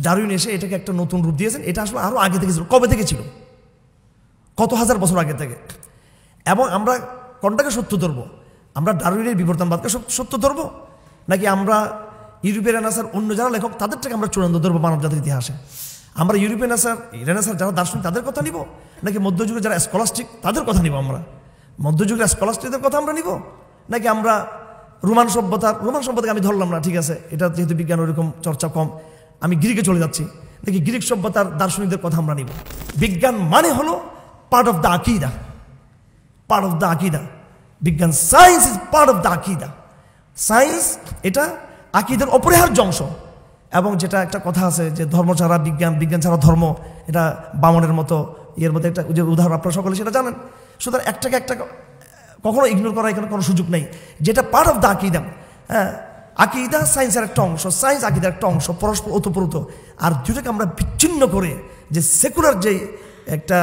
Darwin এসে এটাকে একটা নতুন রূপ দিয়েছেন। এটা আসলে আরও আগে থেকে ছিল। কবে থেকে ছিল? কত হাজার বছর আগে থেকে। এবং আমরা কোনটাকে সত্য ধরবো? আমরা ডারউইনের বিবর্তনবাদকে সত্য ধরবো, নাকি আমরা ইউরোপীয় রেনেসাঁর অন্য যারা লেখক তাদেরটাকে আমরা চূড়ান্ত ধরবো মানব জাতির ইতিহাসে? আমরা ইউরোপীয় রেনেসাঁর যারা দার্শনিক তাদের কথা নিব, নাকি মধ্যযুগের যারা স্কলাস্টিক তাদের কথা নিব? আমরা মধ্যযুগের স্কলাস্টিকদের কথা আমরা নিব, নাকি আমরা রোমান সভ্যতাকে আমি ধরলাম না, ঠিক আছে, এটা যেহেতু বিজ্ঞান ওরকম চর্চা কম, আমি গ্রিকে চলে যাচ্ছি, নাকি গ্রিক সভ্যতার দার্শনিকদের কথা আমরা নিব? বিজ্ঞান মানে হলো পার্ট অফ দ্য আকিদা, পার্ট অফ দ্য আকিদা। বিজ্ঞান, science is part of the আকিদা। সায়েন্স এটা আকিদার অপরিহার্য অংশ। এবং যেটা একটা কথা আছে যে ধর্ম ছাড়া বিজ্ঞান, বিজ্ঞান ছাড়া ধর্ম, এটা বামনের মতো ইয়ের মধ্যে একটা যে উদাহরণ আপনারা সকলে সেটা জানেন। সুতরাং একটাকে একটা কখনো ইগনোর করার এখানে কোনো সুযোগ নেই, যেটা পার্ট অফ দ্য আকিদা। হ্যাঁ, আকিদা সায়েন্সের একটা অংশ, সায়েন্স আকিদার একটা অংশ, পরস্পর ওতপ্রোত। আর দুটাকে আমরা বিচ্ছিন্ন করে যে সেকুলার যে একটা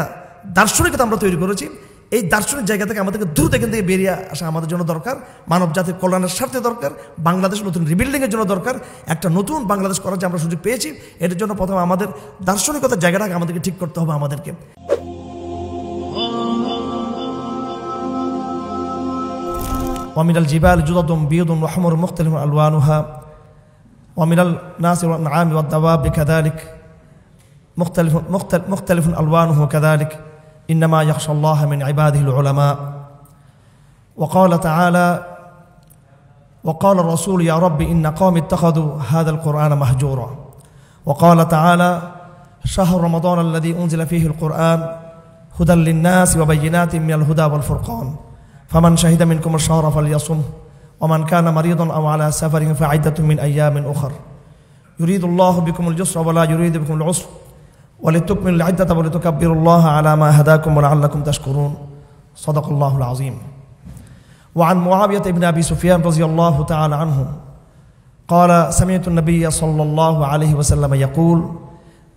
দার্শনিকতা আমরা তৈরি করেছি, এই দার্শনিক জায়গা থেকে আমাদেরকে দ্রুত এখান থেকে বেরিয়ে আসা আমাদের জন্য দরকার। মানব জাতির কল্যাণের স্বার্থে দরকার, বাংলাদেশের নতুন রিবিল্ডিংয়ের জন্য দরকার, একটা নতুন বাংলাদেশ করার যে আমরা সুযোগ পেয়েছি, এটার জন্য প্রথমে আমাদের দার্শনিকতার জায়গাটাকে আমাদেরকে ঠিক করতে হবে আমাদেরকে। ওয়ামিনাল জিবাল জুদাদুম বিয়দুন ওয়া হুমুর মুখতালিফুন আলওয়ানুহা ওয়া মিনাল নাসি ওয়ান নাআমি ওয়াদ দাওয়াবি কাযালিক মুখতালিফুন আলওয়ানুহু কাযালিক إنما يخشى الله من عباده العلماء. وقال تعالى: وقال الرسول يا رب إن قوم اتخذوا هذا القرآن مهجورا. وقال تعالى: شهر رمضان الذي أنزل فيه القرآن هدى للناس وبينات من الهدى والفرقان فمن شهد منكم الشهر فليصمه ومن كان مريضا أو على سفر فعدة من أيام أخر يريد الله بكم اليسر ولا يريد بكم العسر ولتكملوا العدة ولتكبروا الله على ما هداكم ولعلكم تشكرون. صدق الله العظيم. وعن معاوية بن أبي سفيان رضي الله تعالى عنه قال: سمعت النبي صلى الله عليه وسلم يقول: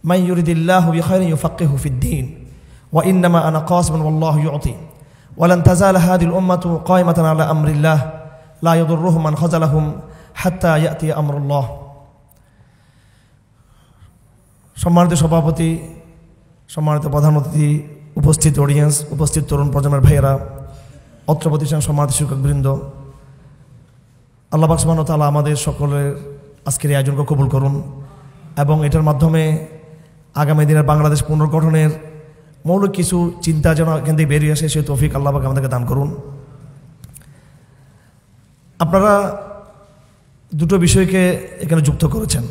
من يرد الله بخير يفقهه في الدين وإنما أنا قاسم والله يعطي ولن تزال هذه الأمة قائمة على أمر الله لا يضرهم من خذلهم حتى يأتي أمر الله. সম্মানিত সভাপতি, সম্মানিত প্রধান অতিথি, উপস্থিত অডিয়েন্স, উপস্থিত তরুণ প্রজন্মের ভাইয়েরা, অত্র প্রতিষ্ঠান সম্মানিত শিক্ষকবৃন্দ, আল্লাহ পাক সুবহানাহু ওয়া তাআলা আমাদের সকলের আজকের এই আয়োজনকে কবুল করুন এবং এটার মাধ্যমে আগামী দিনের বাংলাদেশ পুনর্গঠনের মৌলিক কিছু চিন্তা যেন এখান থেকে বেরিয়ে আসে, সেই তৌফিক আল্লাহ পাক আমাদেরকে দান করুন। আপনারা দুটো বিষয়কে এখানে যুক্ত করেছেন,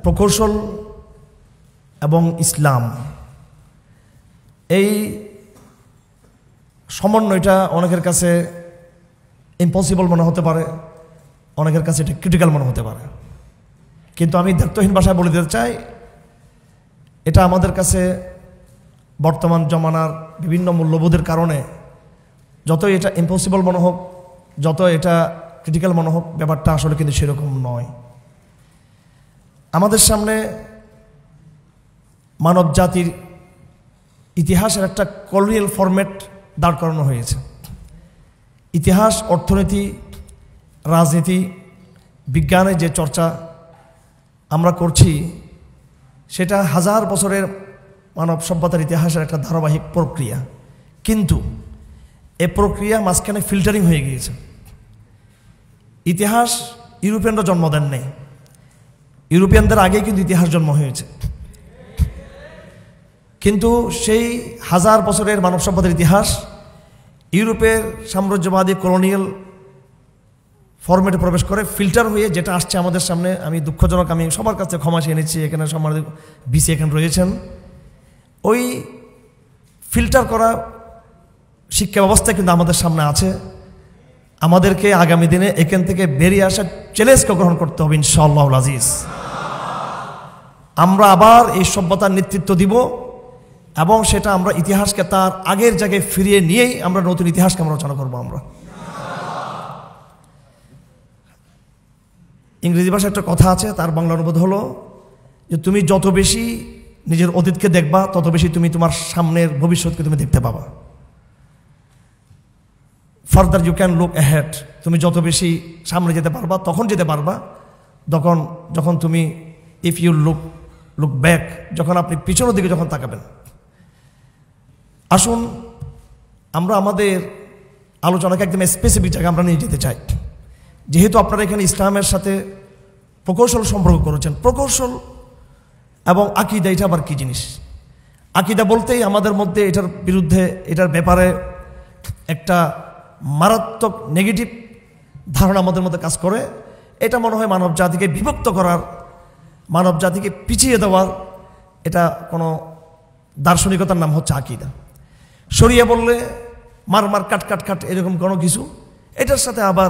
প্রকৌশল এবং ইসলাম। এই সমন্বয়টা অনেকের কাছে ইম্পসিবল মনে হতে পারে, অনেকের কাছে এটা ক্রিটিক্যাল মনে হতে পারে, কিন্তু আমি দায়িত্বহীন ভাষায় বলে দিতে চাই, এটা আমাদের কাছে বর্তমান জমানার বিভিন্ন মূল্যবোধের কারণে যতই এটা ইম্পসিবল মনে হোক, যত এটা ক্রিটিক্যাল মনে হোক, ব্যাপারটা আসলে কিন্তু সেরকম নয়। আমাদের সামনে মানব জাতির ইতিহাসের একটা কলোনিয়াল ফরম্যাট দাঁড় করানো হয়েছে। ইতিহাস, অর্থনীতি, রাজনীতি, বিজ্ঞানের যে চর্চা আমরা করছি, সেটা হাজার বছরের মানব সভ্যতার ইতিহাসের একটা ধারাবাহিক প্রক্রিয়া। কিন্তু এই প্রক্রিয়া মাঝখানে ফিল্টারিং হয়ে গিয়েছে। ইতিহাস ইউরোপিয়ানরা জন্ম দেন নাই, ইউরোপিয়ানদের আগেই কিন্তু ইতিহাস জন্ম হয়েছে। কিন্তু সেই হাজার বছরের মানব সভ্যতার ইতিহাস ইউরোপের সাম্রাজ্যবাদী কলোনিয়াল ফরম্যাটে প্রবেশ করে ফিল্টার হয়ে যেটা আসছে আমাদের সামনে। আমি দুঃখজনক, আমি সবার কাছে ক্ষমা চেয়ে নিচ্ছি, এখানে সম্মানিত বিসি এখানে রয়েছেন, ওই ফিল্টার করা শিক্ষা ব্যবস্থা কিন্তু আমাদের সামনে আছে। আমাদেরকে আগামী দিনে এখান থেকে বেরিয়ে আসার চ্যালেঞ্জকে গ্রহণ করতে হবে ইনশাআল্লাহুল আজিজ। আমরা আবার এই সভ্যতার নেতৃত্ব দিব এবং সেটা আমরা ইতিহাসকে তার আগের জায়গায় ফিরিয়ে নিয়েই আমরা নতুন ইতিহাসকে আমরা রচনা করবো। আমরা ইংরেজি ভাষায় একটা কথা আছে, তার বাংলা অনুবাদ হলো যে তুমি যত বেশি নিজের অতীতকে দেখবা, তত বেশি তুমি তোমার সামনের ভবিষ্যৎকে তুমি দেখতে পাবা। Further you can look ahead. তুমি যত বেশি সামনে যেতে পারবা, তখন যেতে পারবা যখন তুমি ইফ ইউ লুক ব্যাক, যখন আপনি পিছনের দিকে যখন তাকাবেন। আসুন আমরা আমাদের আলোচনাকে একদম স্পেসিফিক জায়গায় আমরা নিয়ে যেতে চাই। যেহেতু আপনারা এখানে ইসলামের সাথে প্রকৌশল সম্পর্ক করেছেন, প্রকৌশল এবং আকীদা এটা আবার কী জিনিস? আকীদা বলতেই আমাদের মধ্যে এটার বিরুদ্ধে, এটার ব্যাপারে একটা মারাত্মক নেগেটিভ ধারণা আমাদের মধ্যে কাজ করে। এটা মনে হয় মানব জাতিকে বিভক্ত করার, মানব জাতিকে পিছিয়ে দেওয়ার এটা কোনো দার্শনিকতার নাম হচ্ছে আকীদা। শরিয়া বললে মার কাট কাট কাট এরকম কোনো কিছু, এটার সাথে আবার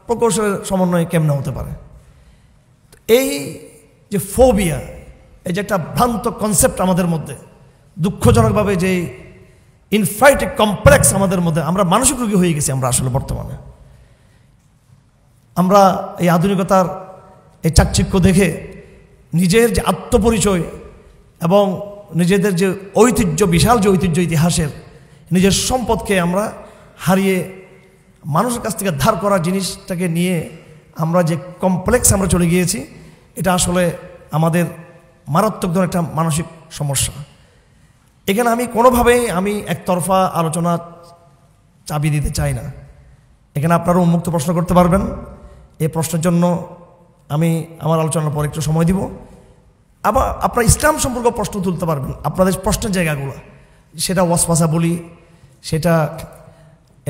প্রকৌশলের সমন্বয় কেমনে হতে পারে? এই যে ফোবিয়া, এই যে একটা ভ্রান্ত কনসেপ্ট আমাদের মধ্যে, দুঃখজনকভাবে যে ইনফাইটিক কমপ্লেক্স আমাদের মধ্যে, আমরা মানসিক রোগী হয়ে গেছি আমরা আসলে বর্তমানে। আমরা এই আধুনিকতার এই চাকচিক্য দেখে নিজের যে আত্মপরিচয় এবং নিজেদের যে ঐতিহ্য, বিশাল যে ঐতিহ্য ইতিহাসের, নিজের সম্পদকে আমরা হারিয়ে মানুষের কাছ থেকে ধার করা জিনিসটাকে নিয়ে আমরা যে কমপ্লেক্স আমরা চলে গিয়েছি, এটা আসলে আমাদের মারাত্মক ধরনের একটা মানসিক সমস্যা। এখানে আমি কোনোভাবেই একতরফা আলোচনা চাবি দিতে চাই না। এখানে আপনারা উন্মুক্ত প্রশ্ন করতে পারবেন। এই প্রশ্নের জন্য আমি আমার আলোচনার পর একটু সময় দিব। আবার আপনারা ইসলাম সম্পর্কে প্রশ্ন তুলতে পারবেন, আপনাদের প্রশ্নের জায়গাগুলো, সেটা ওয়াসওয়াসা বলি,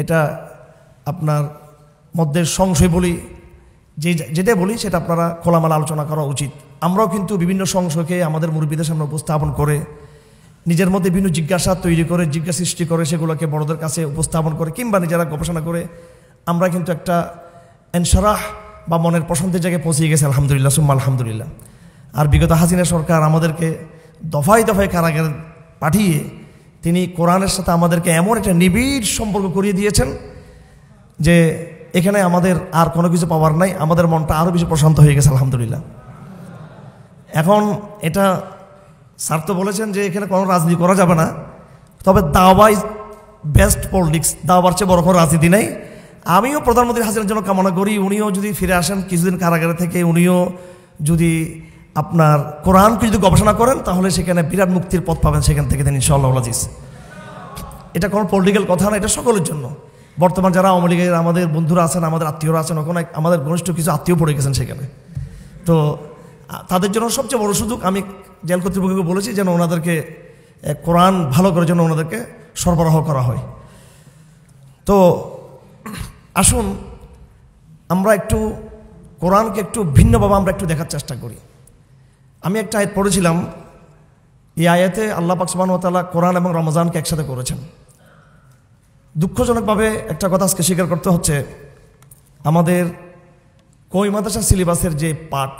এটা আপনার মধ্যে সংশয় বলি, যেটা বলি সেটা আপনারা খোলামেলা আলোচনা করা উচিত। আমরাও কিন্তু বিভিন্ন সংশয়কে আমাদের মুরব্বীদের সামনে উপস্থাপন করে, নিজের মধ্যে বিভিন্ন জিজ্ঞাসা তৈরি করে, জিজ্ঞাসা সৃষ্টি করে, সেগুলোকে বড়দের কাছে উপস্থাপন করে কিংবা নিজেরা গবেষণা করে আমরা কিন্তু একটা এনশারাহ বা মনের পছন্দের জায়গায় পৌঁছে গেছে, আলহামদুলিল্লাহ সুম্মা আলহামদুলিল্লাহ। আর বিগত হাসিনা সরকার আমাদেরকে দফায় দফায় কারাগারে পাঠিয়ে তিনি কোরআনের সাথে আমাদেরকে এমন একটা নিবিড় সম্পর্ক করিয়ে দিয়েছেন যে এখানে আমাদের আর কোনো কিছু পাওয়ার নাই, আমাদের মনটা আরও বেশি প্রশান্ত হয়ে গেছে, আলহামদুলিল্লাহ। এখন এটা স্যার তো বলেছেন যে এখানে কোনো রাজনীতি করা যাবে না, তবে দাওয়া ইজ বেস্ট পলিটিক্স, দাওয়ার চেয়ে বড় কোনো রাজনীতি নেই। আমিও প্রধানমন্ত্রী হাসিনার জন্য কামনা করি, উনিও যদি ফিরে আসেন কিছুদিন কারাগারে থেকে, উনিও যদি আপনার কোরআনকে যদি গবেষণা করেন তাহলে সেখানে বিরাট মুক্তির পথ পাবেন সেখান থেকে তিনি, ইনশাআল্লাহ আজিজ। এটা কোনো পলিটিক্যাল কথা না, এটা সকলের জন্য। বর্তমান যারা আওয়ামী লীগের আমাদের বন্ধুরা আছেন, আমাদের আত্মীয়রা আছেন, ওখানে আমাদের ঘনিষ্ঠ কিছু আত্মীয় পড়ে গেছেন সেখানে, তো তাদের জন্য সবচেয়ে বড় সুযোগ, আমি জেল কর্তৃপক্ষকে বলেছি যেন ওনাদেরকে কোরআন ভালো করে যেন ওনাদেরকে সরবরাহ করা হয়। তো আসুন আমরা একটু কোরআনকে একটু ভিন্নভাবে আমরা একটু দেখার চেষ্টা করি। আমি একটা আয়াত পড়েছিলাম, এই আয়াতে আল্লাহ পাক সুবহানাহু ওয়া তাআলা কোরআন এবং রমজানকে একসাথে করেছেন। দুঃখজনকভাবে একটা কথা আজকে স্বীকার করতে হচ্ছে, আমাদের কওমি মাদ্রাসা সিলেবাসের যে পাঠ,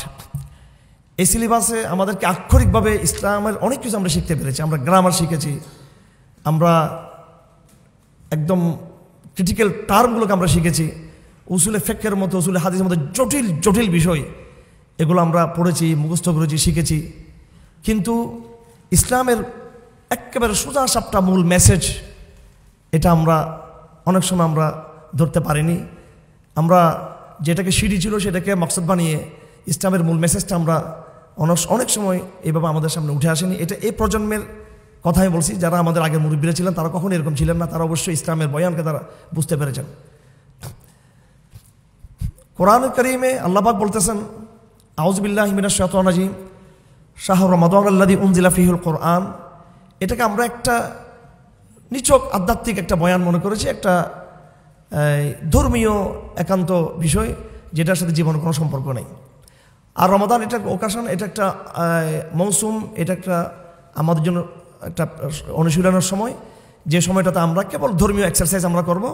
এই সিলেবাসে আমাদেরকে আক্ষরিকভাবে ইসলামের অনেক কিছু আমরা শিখতে পেরেছি। আমরা গ্রামার শিখেছি, আমরা একদম ক্রিটিক্যাল টার্মগুলোকে আমরা শিখেছি, উসুলে ফিকহের মতো, উসুলে হাদিসের মতো জটিল জটিল বিষয় এগুলো আমরা পড়েছি, মুখস্থ করেছি, শিখেছি। কিন্তু ইসলামের একেবারে সোজা সাপটা মূল মেসেজ, এটা আমরা অনেক সময় আমরা ধরতে পারিনি। আমরা যেটাকে সিঁড়ি ছিল সেটাকে মকসদ বানিয়ে ইসলামের মূল মেসেজটা আমরা অনেক সময় এইভাবে আমাদের সামনে উঠে আসেনি। এটা এই প্রজন্মের কথাই বলছি, যারা আমাদের আগের মুরব্বীরা ছিলেন তারা কখনো এরকম ছিলেন না, তারা অবশ্যই ইসলামের বয়ানকে তারা বুঝতে পেরেছেন। কোরআন কারীমে আল্লাহ পাক বলতেছেন, আউযু বিল্লাহি মিনাশ শাইতানির রাজিম, শাহরু রমাদানাল্লাযী উনজিলা ফীহিল কোরআন। এটাকে আমরা একটা নিছক আধ্যাত্মিক একটা বয়ান মনে করেছি, একটা ধর্মীয় একান্ত বিষয় যেটার সাথে জীবনের কোনো সম্পর্ক নেই। আর রমাদান এটা ওকাশন, এটা একটা মৌসুম, এটা একটা আমাদের জন্য একটা অনুশীলনের সময়, যে সময়টাতে আমরা কেবল ধর্মীয় এক্সারসাইজ আমরা করব,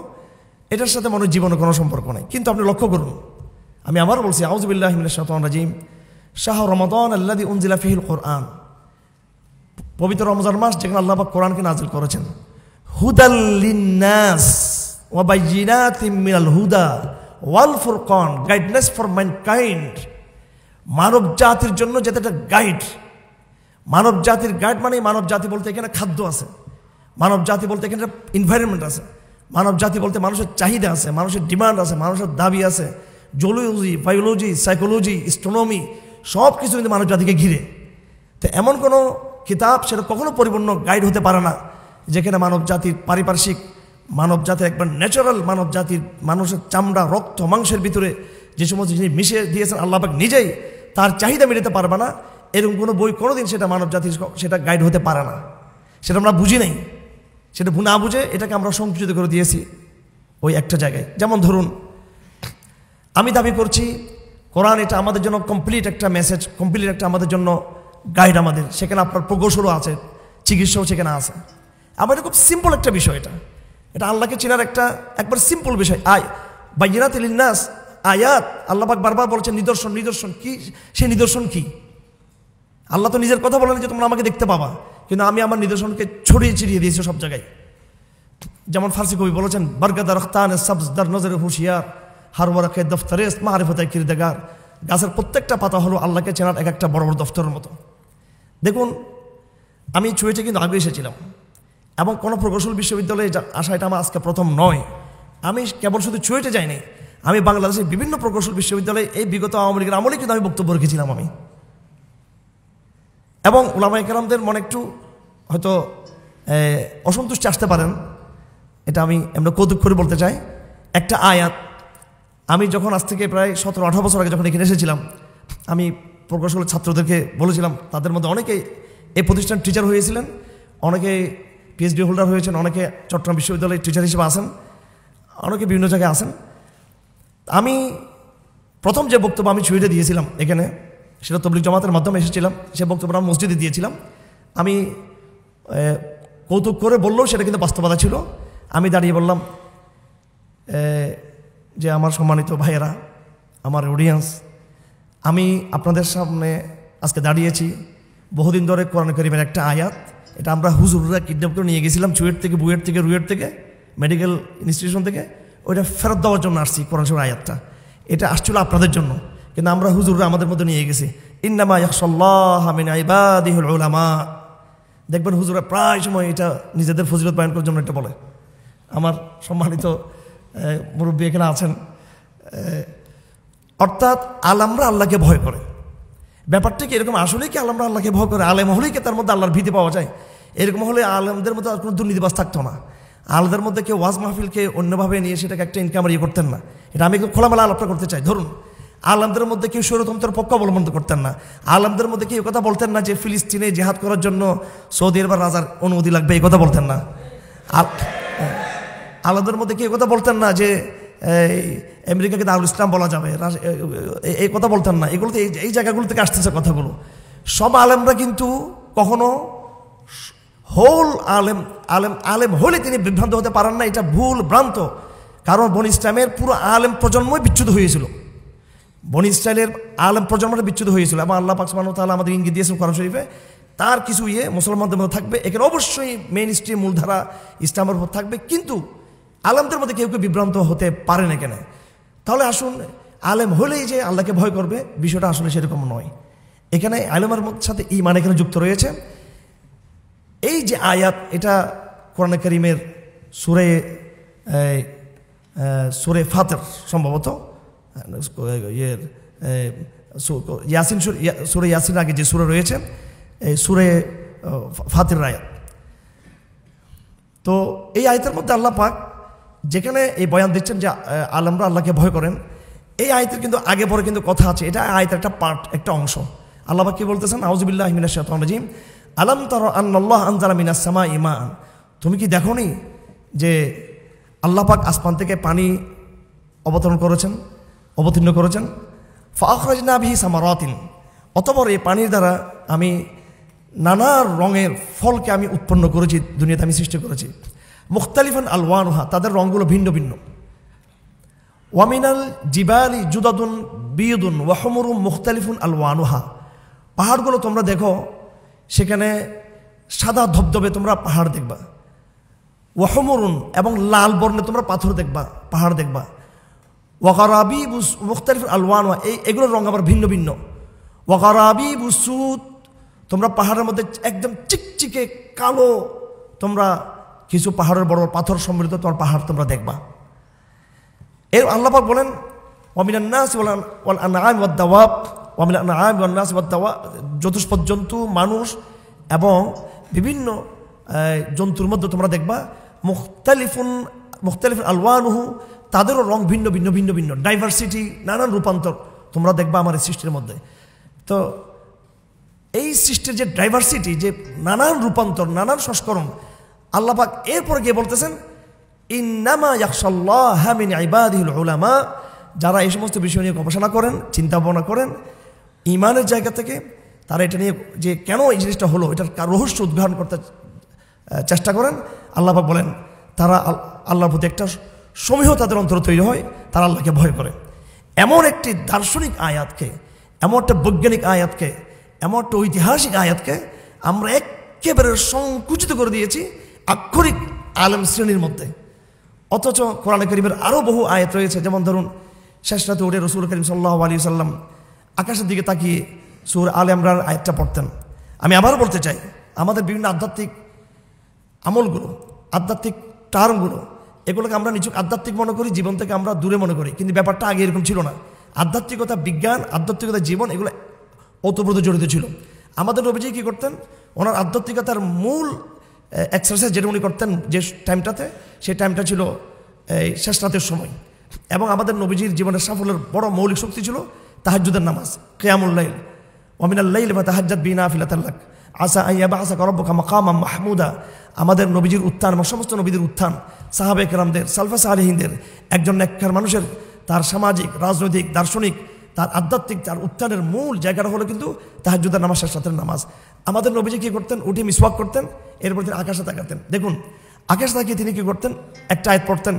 এটার সাথে মনে জীবনের কোনো সম্পর্ক নেই। কিন্তু আপনি লক্ষ্য করুন, আমি আবার বলছি, আউযু বিল্লাহি মিনাশ শাইতানির রাজিম, শাহরু রমাদানাল্লাযী উনজিলা ফীহিল কোরআন, পবিত্র রমজান মাস যেখানে আল্লাহ পাক কোরআনকে নাজিল করেছেন, হুদাল লিন্নাস ওয়া বাইয়িনাতিম মিনাল হুদা ওয়াল ফুরকান, গাইডনেস ফর ম্যানকাইন্ড, মানব জাতির জন্য যেটা একটা গাইড। মানব জাতির গাইড মানে মানব জাতি বলতে এখানে খাদ্য আছে, মানব জাতি বলতে এখানে এনভায়রনমেন্ট আছে, মানব জাতি বলতে মানুষের চাহিদা আছে, মানুষের ডিমান্ড আছে, মানুষের দাবি আছে, জুলজি, বায়োলজি, সাইকোলজি, অ্যাস্ট্রোনমি, সব কিছু কিন্তু মানব জাতিকে ঘিরে। তো এমন কোনো কিতাব সেটা কখনো পরিপূর্ণ গাইড হতে পারে না যেখানে মানব জাতির পারিপার্শ্বিক, মানব জাতির একবার ন্যাচারাল, মানব জাতির মানুষের চামড়া রক্ত মাংসের ভিতরে যে সমস্ত জিনিস মিশিয়ে দিয়েছেন আল্লাহ পাক নিজেই, তার চাহিদা মেটাতে পারবে না এরকম কোনো বই কোনোদিন সেটা মানব জাতির সেটা গাইড হতে পারে না। সেটা আমরা বুঝি নাই, সেটা না বুঝে এটাকে আমরা সংকুচিত করে দিয়েছি ওই একটা জায়গায়। যেমন ধরুন, আমি দাবি করছি কোরআন এটা আমাদের জন্য কমপ্লিট একটা মেসেজ, কমপ্লিট একটা আমাদের জন্য গাইড আমাদের, সেখানে আপনার প্রকৌশলও আছে, চিকিৎসাও সেখানে আছে। আমার এটা খুব সিম্পল একটা বিষয়, এটা আল্লাহকে চেনার একটা একবার সিম্পল বিষয়। বাইয়িনাতিল লিন্নাস আয়াত, আল্লাহ পাক বারবার বলছেন নিদর্শন, নিদর্শন কি? সেই নিদর্শন কি? আল্লাহ তো নিজের কথা বলেন যে তোমরা আমাকে দেখতে পাবা, কিন্তু আমি আমার নিদর্শনকে ছড়িয়ে ছিড়িয়ে দিয়েছি সব জায়গায়। যেমন ফার্সি কবি বলেছেন, বরগদ রখতান সবজ দর নজর হুশিয়ার হার ওয়ারাকে দফতরে মারিফতে কিরদাগার। গাছের প্রত্যেকটা পাতা হলো আল্লাহকে চেনার এক একটা বড় বড় দফতরের মতো। দেখুন, আমি চুয়েটে কিন্তু আগে এসেছিলাম এবং কোনো প্রকৌশল বিশ্ববিদ্যালয়ে আসা এটা আমার আজকে প্রথম নয়। আমি কেবল শুধু চুয়েটে যাইনি, আমি বাংলাদেশের বিভিন্ন প্রকৌশল বিশ্ববিদ্যালয়ে এই বিগত আওয়ামী লীগের আমলেই কিন্তু আমি বক্তব্য রেখেছিলাম আমি। এবং উলামায়ে কেরামদের মনে একটু হয়তো অসন্তুষ্টি আসতে পারেন, এটা আমি এমনি কৌতুক করে বলতে চাই। একটা আয়াত, আমি যখন আজ থেকে প্রায় 17-18 বছর আগে যখন এখানে এসেছিলাম, আমি প্রকৌশলের ছাত্রদেরকে বলেছিলাম, তাদের মধ্যে অনেকেই এই প্রতিষ্ঠান টিচার হয়েছিলেন, অনেকে পিএইচডি হোল্ডার হয়েছেন, অনেকে চট্টগ্রাম বিশ্ববিদ্যালয়ের টিচার হিসেবে আসেন, অনেকে বিভিন্ন জায়গায় আসেন। আমি প্রথম যে বক্তব্য আমি চুয়েটে দিয়েছিলাম এখানে, সেটা তবলিগ জামাতের মাধ্যমে এসেছিলাম, সে বক্তব্যটা আমি মসজিদে দিয়েছিলাম। আমি কৌতুক করে বললেও সেটা কিন্তু বাস্তবতা ছিল। আমি দাঁড়িয়ে বললাম যে আমার সম্মানিত ভাইয়েরা, আমার অডিয়েন্স, আমি আপনাদের সামনে আজকে দাঁড়িয়েছি বহুদিন ধরে কোরআন কারীমের একটা আয়াত, এটা আমরা হুজুররা কিডন্যাপ করে নিয়ে গেছিলাম চুয়েট থেকে, বুয়েট থেকে, রুয়েট থেকে, মেডিকেল ইনস্টিটিউশন থেকে, ওইটা ফেরত দেওয়ার জন্য আসছি। কোরআন শরীফের আয়াতটা এটা আসছিল আপনাদের জন্য, কিন্তু আমরা হুজুররা আমাদের মধ্যে নিয়ে গেছি। ইন্নামা ইয়াখশাল্লাহ মিন ইবাদিহিল উলামা। দেখবেন হুজুররা প্রায় সময় এটা নিজেদের ফজিলত বয়ান করার জন্য এটা বলে। আমার সম্মানিত মুরব্বী এখানে আছেন, অর্থাৎ আলেমরা আল্লাহকে ভয় করে। ব্যাপারটা কি এরকম? আসলেই কি আলেমরা আল্লাহকে ভয় করে? আলেম হলেই কি তার মধ্যে আল্লাহর ভীতি পাওয়া যায়? এরকম হলে আলেমদের মধ্যে আর কোনো দুর্নীতিবাজ থাকতো না। আলেমদের মধ্যে কেউ ওয়াজ মাহফিলকে অন্যভাবে নিয়ে সেটাকে একটা ইনকাম ইয়ে করতেন না। এটা আমি একটু খোলামেলা আলাপটা করতে চাই। ধরুন, আলেমদের মধ্যে কেউ স্বৈরতন্ত্রের পক্ষ অবলম্বন করতেন না। আলেমদের মধ্যে কেউ কথা বলতেন না যে ফিলিস্তিনে জিহাদ করার জন্য সৌদি আরব রাজার অনুমতি লাগবে, এই কথা বলতেন না। আলেমদের মধ্যে কেউ কথা বলতেন না যে আমেরিকাকে দারুল ইসলাম বলা যাবে, এই কথা বলতেন না। এগুলো তো এই জায়গাগুলো থেকে আসতেছে কথাগুলো। সব আলেমরা কিন্তু কখনো হোল আলেম হলে তিনি বিভ্রান্ত হতে পারেন না, এটা ভুল ভ্রান্ত। কারণ বনি ইসলামের পুরো আলেম প্রজন্মই বিচ্যুত হয়েছিল, বনি ইসরায়েলের আলেম প্রজন্মটা বিচ্যুত হয়েছিল। এবং আল্লাহ পাক সুবহানাহু ওয়া তাআলা আমাদের ইঙ্গিত দিয়েছেন কোরআন শরীফে, তার কিছু মুসলমানদের মধ্যে থাকবে, এখানে অবশ্যই মেইন স্ট্রিম মূলধারা ইসলামের উপর থাকবে, কিন্তু আলেমদের মধ্যে কেউ কেউ বিভ্রান্ত হতে পারে না কেন? তাহলে আসুন, আলেম হলেই যে আল্লাহকে ভয় করবে, বিষয়টা আসলে সেরকম নয়। এখানে আলেমের সাথে ঈমান এখানে যুক্ত রয়েছে। এই যে আয়াত, এটা কোরআন কারীমের সূরা ফাতির, সম্ভবত ইয়াসিন, সূরা ইয়াসিন আগে যে সূরা রয়েছে, এই সূরা ফাতির আয়াত। তো এই আয়াতের মধ্যে আল্লাহ পাক যেখানে এই বয়ান দিচ্ছেন যে আলেমরা আল্লাহকে ভয় করেন, এই আয়াতের কিন্তু আগে পরে কিন্তু কথা আছে। এটা আয়াতের একটা পার্ট, একটা অংশ। আল্লাহ পাক কি বলতেছেন? আউযু বিল্লাহি মিনাশ শাইতানির রাজিম, আলাম তারা আন্নাল্লাহ আনজালা মিনাস সামাই মাআন। তুমি কি দেখোনি যে আল্লাহ পাক আসমান থেকে পানি অবতীর্ণ করেছেন। ফাআখরাজনা বিহি সামারাতিন, অতঃপর এই পানির দ্বারা আমি নানা রঙের ফলকে আমি উৎপন্ন করেছি, দুনিয়াতে আমি সৃষ্টি করেছি। মুখতালিফান আলওয়ানুহা, তাদের রঙগুলো ভিন্ন ভিন্ন। ওয়ামিনাল জিবালি জুদাদুন বিয়দুন ওয়া হুমুরুম মুখতালিফুন আলওয়ানুহা, পাহাড়গুলো তোমরা দেখো, সেখানে সাদা ধবধবে তোমরা পাহাড় দেখবা। ওয়া হুমুরুন, এবং লাল বর্ণে তোমরা পাথর দেখবা, পাহাড় দেখবা। ওয়াগারাবিবু মুখতালিফুন আলওয়ানুহা, এগুলোর রঙ আবার ভিন্ন ভিন্ন। ওয়াগারাবিবু সুদ, তোমরা পাহাড়ের মধ্যে একদম চিকচিকে কালো, তোমরা কিছু পাহাড়ের বড় পাথর সমৃদ্ধ তোমার পাহাড় তোমরা দেখবা। এর আল্লাহ পাক বলেন, ওয়া মিনান নাস ওয়াল আনআম ওয়াদ দাওয়াব ওয়ামিল আনআম ওয়ান নাস ওয়াদ দাওয়া, চতুষ্পদ জন্তু, মানুষ এবং বিভিন্ন জন্তুর মধ্যে তোমরা দেখবা মুখতালিফুন আলওয়ানুহু, তাদেরও রং ভিন্ন ভিন্ন ভিন্ন ভিন্ন, ডাইভার্সিটি, নানান রূপান্তর তোমরা দেখবা আমার এই সৃষ্টির মধ্যে। তো এই সৃষ্টির যে ডাইভার্সিটি, যে নানান রূপান্তর, নানান সংস্করণ, আল্লাহ পাক এরপরে গিয়ে বলতেছেন ইন্নামা ইয়াখশাল্লাহা মিন ইবাদিহিল উলামা, যারা এই সমস্ত বিষয় নিয়ে গবেষণা করেন, চিন্তা ভাবনা করেন ইমানের জায়গা থেকে, তারা এটা নিয়ে যে কেন এই জিনিসটা হলো এটার রহস্য উদ্ঘাটন করতে চেষ্টা করেন। আল্লাহ পাক বলেন তারা আল্লাহর প্রতি একটা সমীহ তাদের অন্তর তৈরি হয়, তারা আল্লাহকে ভয় করে। এমন একটি দার্শনিক আয়াতকে, এমন একটা বৈজ্ঞানিক আয়াতকে, এমন একটা ঐতিহাসিক আয়াতকে আমরা একেবারে সংকুচিত করে দিয়েছি আক্ষরিক আলেম শ্রেণীর মধ্যে। অথচ কোরআনে কারীমের আরও বহু আয়াত রয়েছে, যেমন ধরুন শেষ রাতে উঠে রাসূল করিম সাল্লাল্লাহু আলাইহি সাল্লাম আকাশের দিকে তাকিয়ে সূরা আলে ইমরান আয়াতটা পড়তেন। আমি আবারও বলতে চাই, আমাদের বিভিন্ন আধ্যাত্মিক আমলগুলো, আধ্যাত্মিক টার্মগুলো, এগুলোকে আমরা নিজক আধ্যাত্মিক মনে করি, জীবন থেকে আমরা দূরে মনে করি, কিন্তু ব্যাপারটা আগে এরকম ছিল না। আধ্যাত্মিকতা, বিজ্ঞান, আধ্যাত্মিকতা, জীবন, এগুলো ওতপ্রোত জড়িত ছিল। আমাদের নবীজি কী করতেন, ওনার আধ্যাত্মিকতার মূল এক্সারসাইজ যেটা উনি করতেন যে টাইমটাতে, সেই টাইমটা ছিল এই শেষ রাতের সময়। এবং আমাদের নবীজির জীবনের সাফল্যের বড় মৌলিক শক্তি ছিল তাহাজ্জুদের নামাজ, কিয়ামুল লাইল, ওয়া মিনাল লাইলি ফাতাহাজ্জাদ বিহি নাফিলাতান লাক আসা আন ইয়াবআসাকা রাব্বুকা মাকামান মাহমুদা। আমাদের নবীজির উত্থান এবং সমস্ত নবীদের উত্থান, সাহাবায়ে কেরামদের, সালফে সালেহিনদের, একজন নেককার মানুষের তার সামাজিক, রাজনৈতিক, দার্শনিক, তার আধ্যাত্মিক, তার উত্থানের মূল জায়গাটা হলো কিন্তু তাহাজ্জুদের নামাজ, শেষ রাতের নামাজ। আমাদের নবীজি কী করতেন, উঠে মিসওয়াক করতেন, এরপর তিনি আকাশে তাকাতেন। দেখুন আকাশে তাকিয়ে তিনি কী করতেন, একটা আয়াত পড়তেন,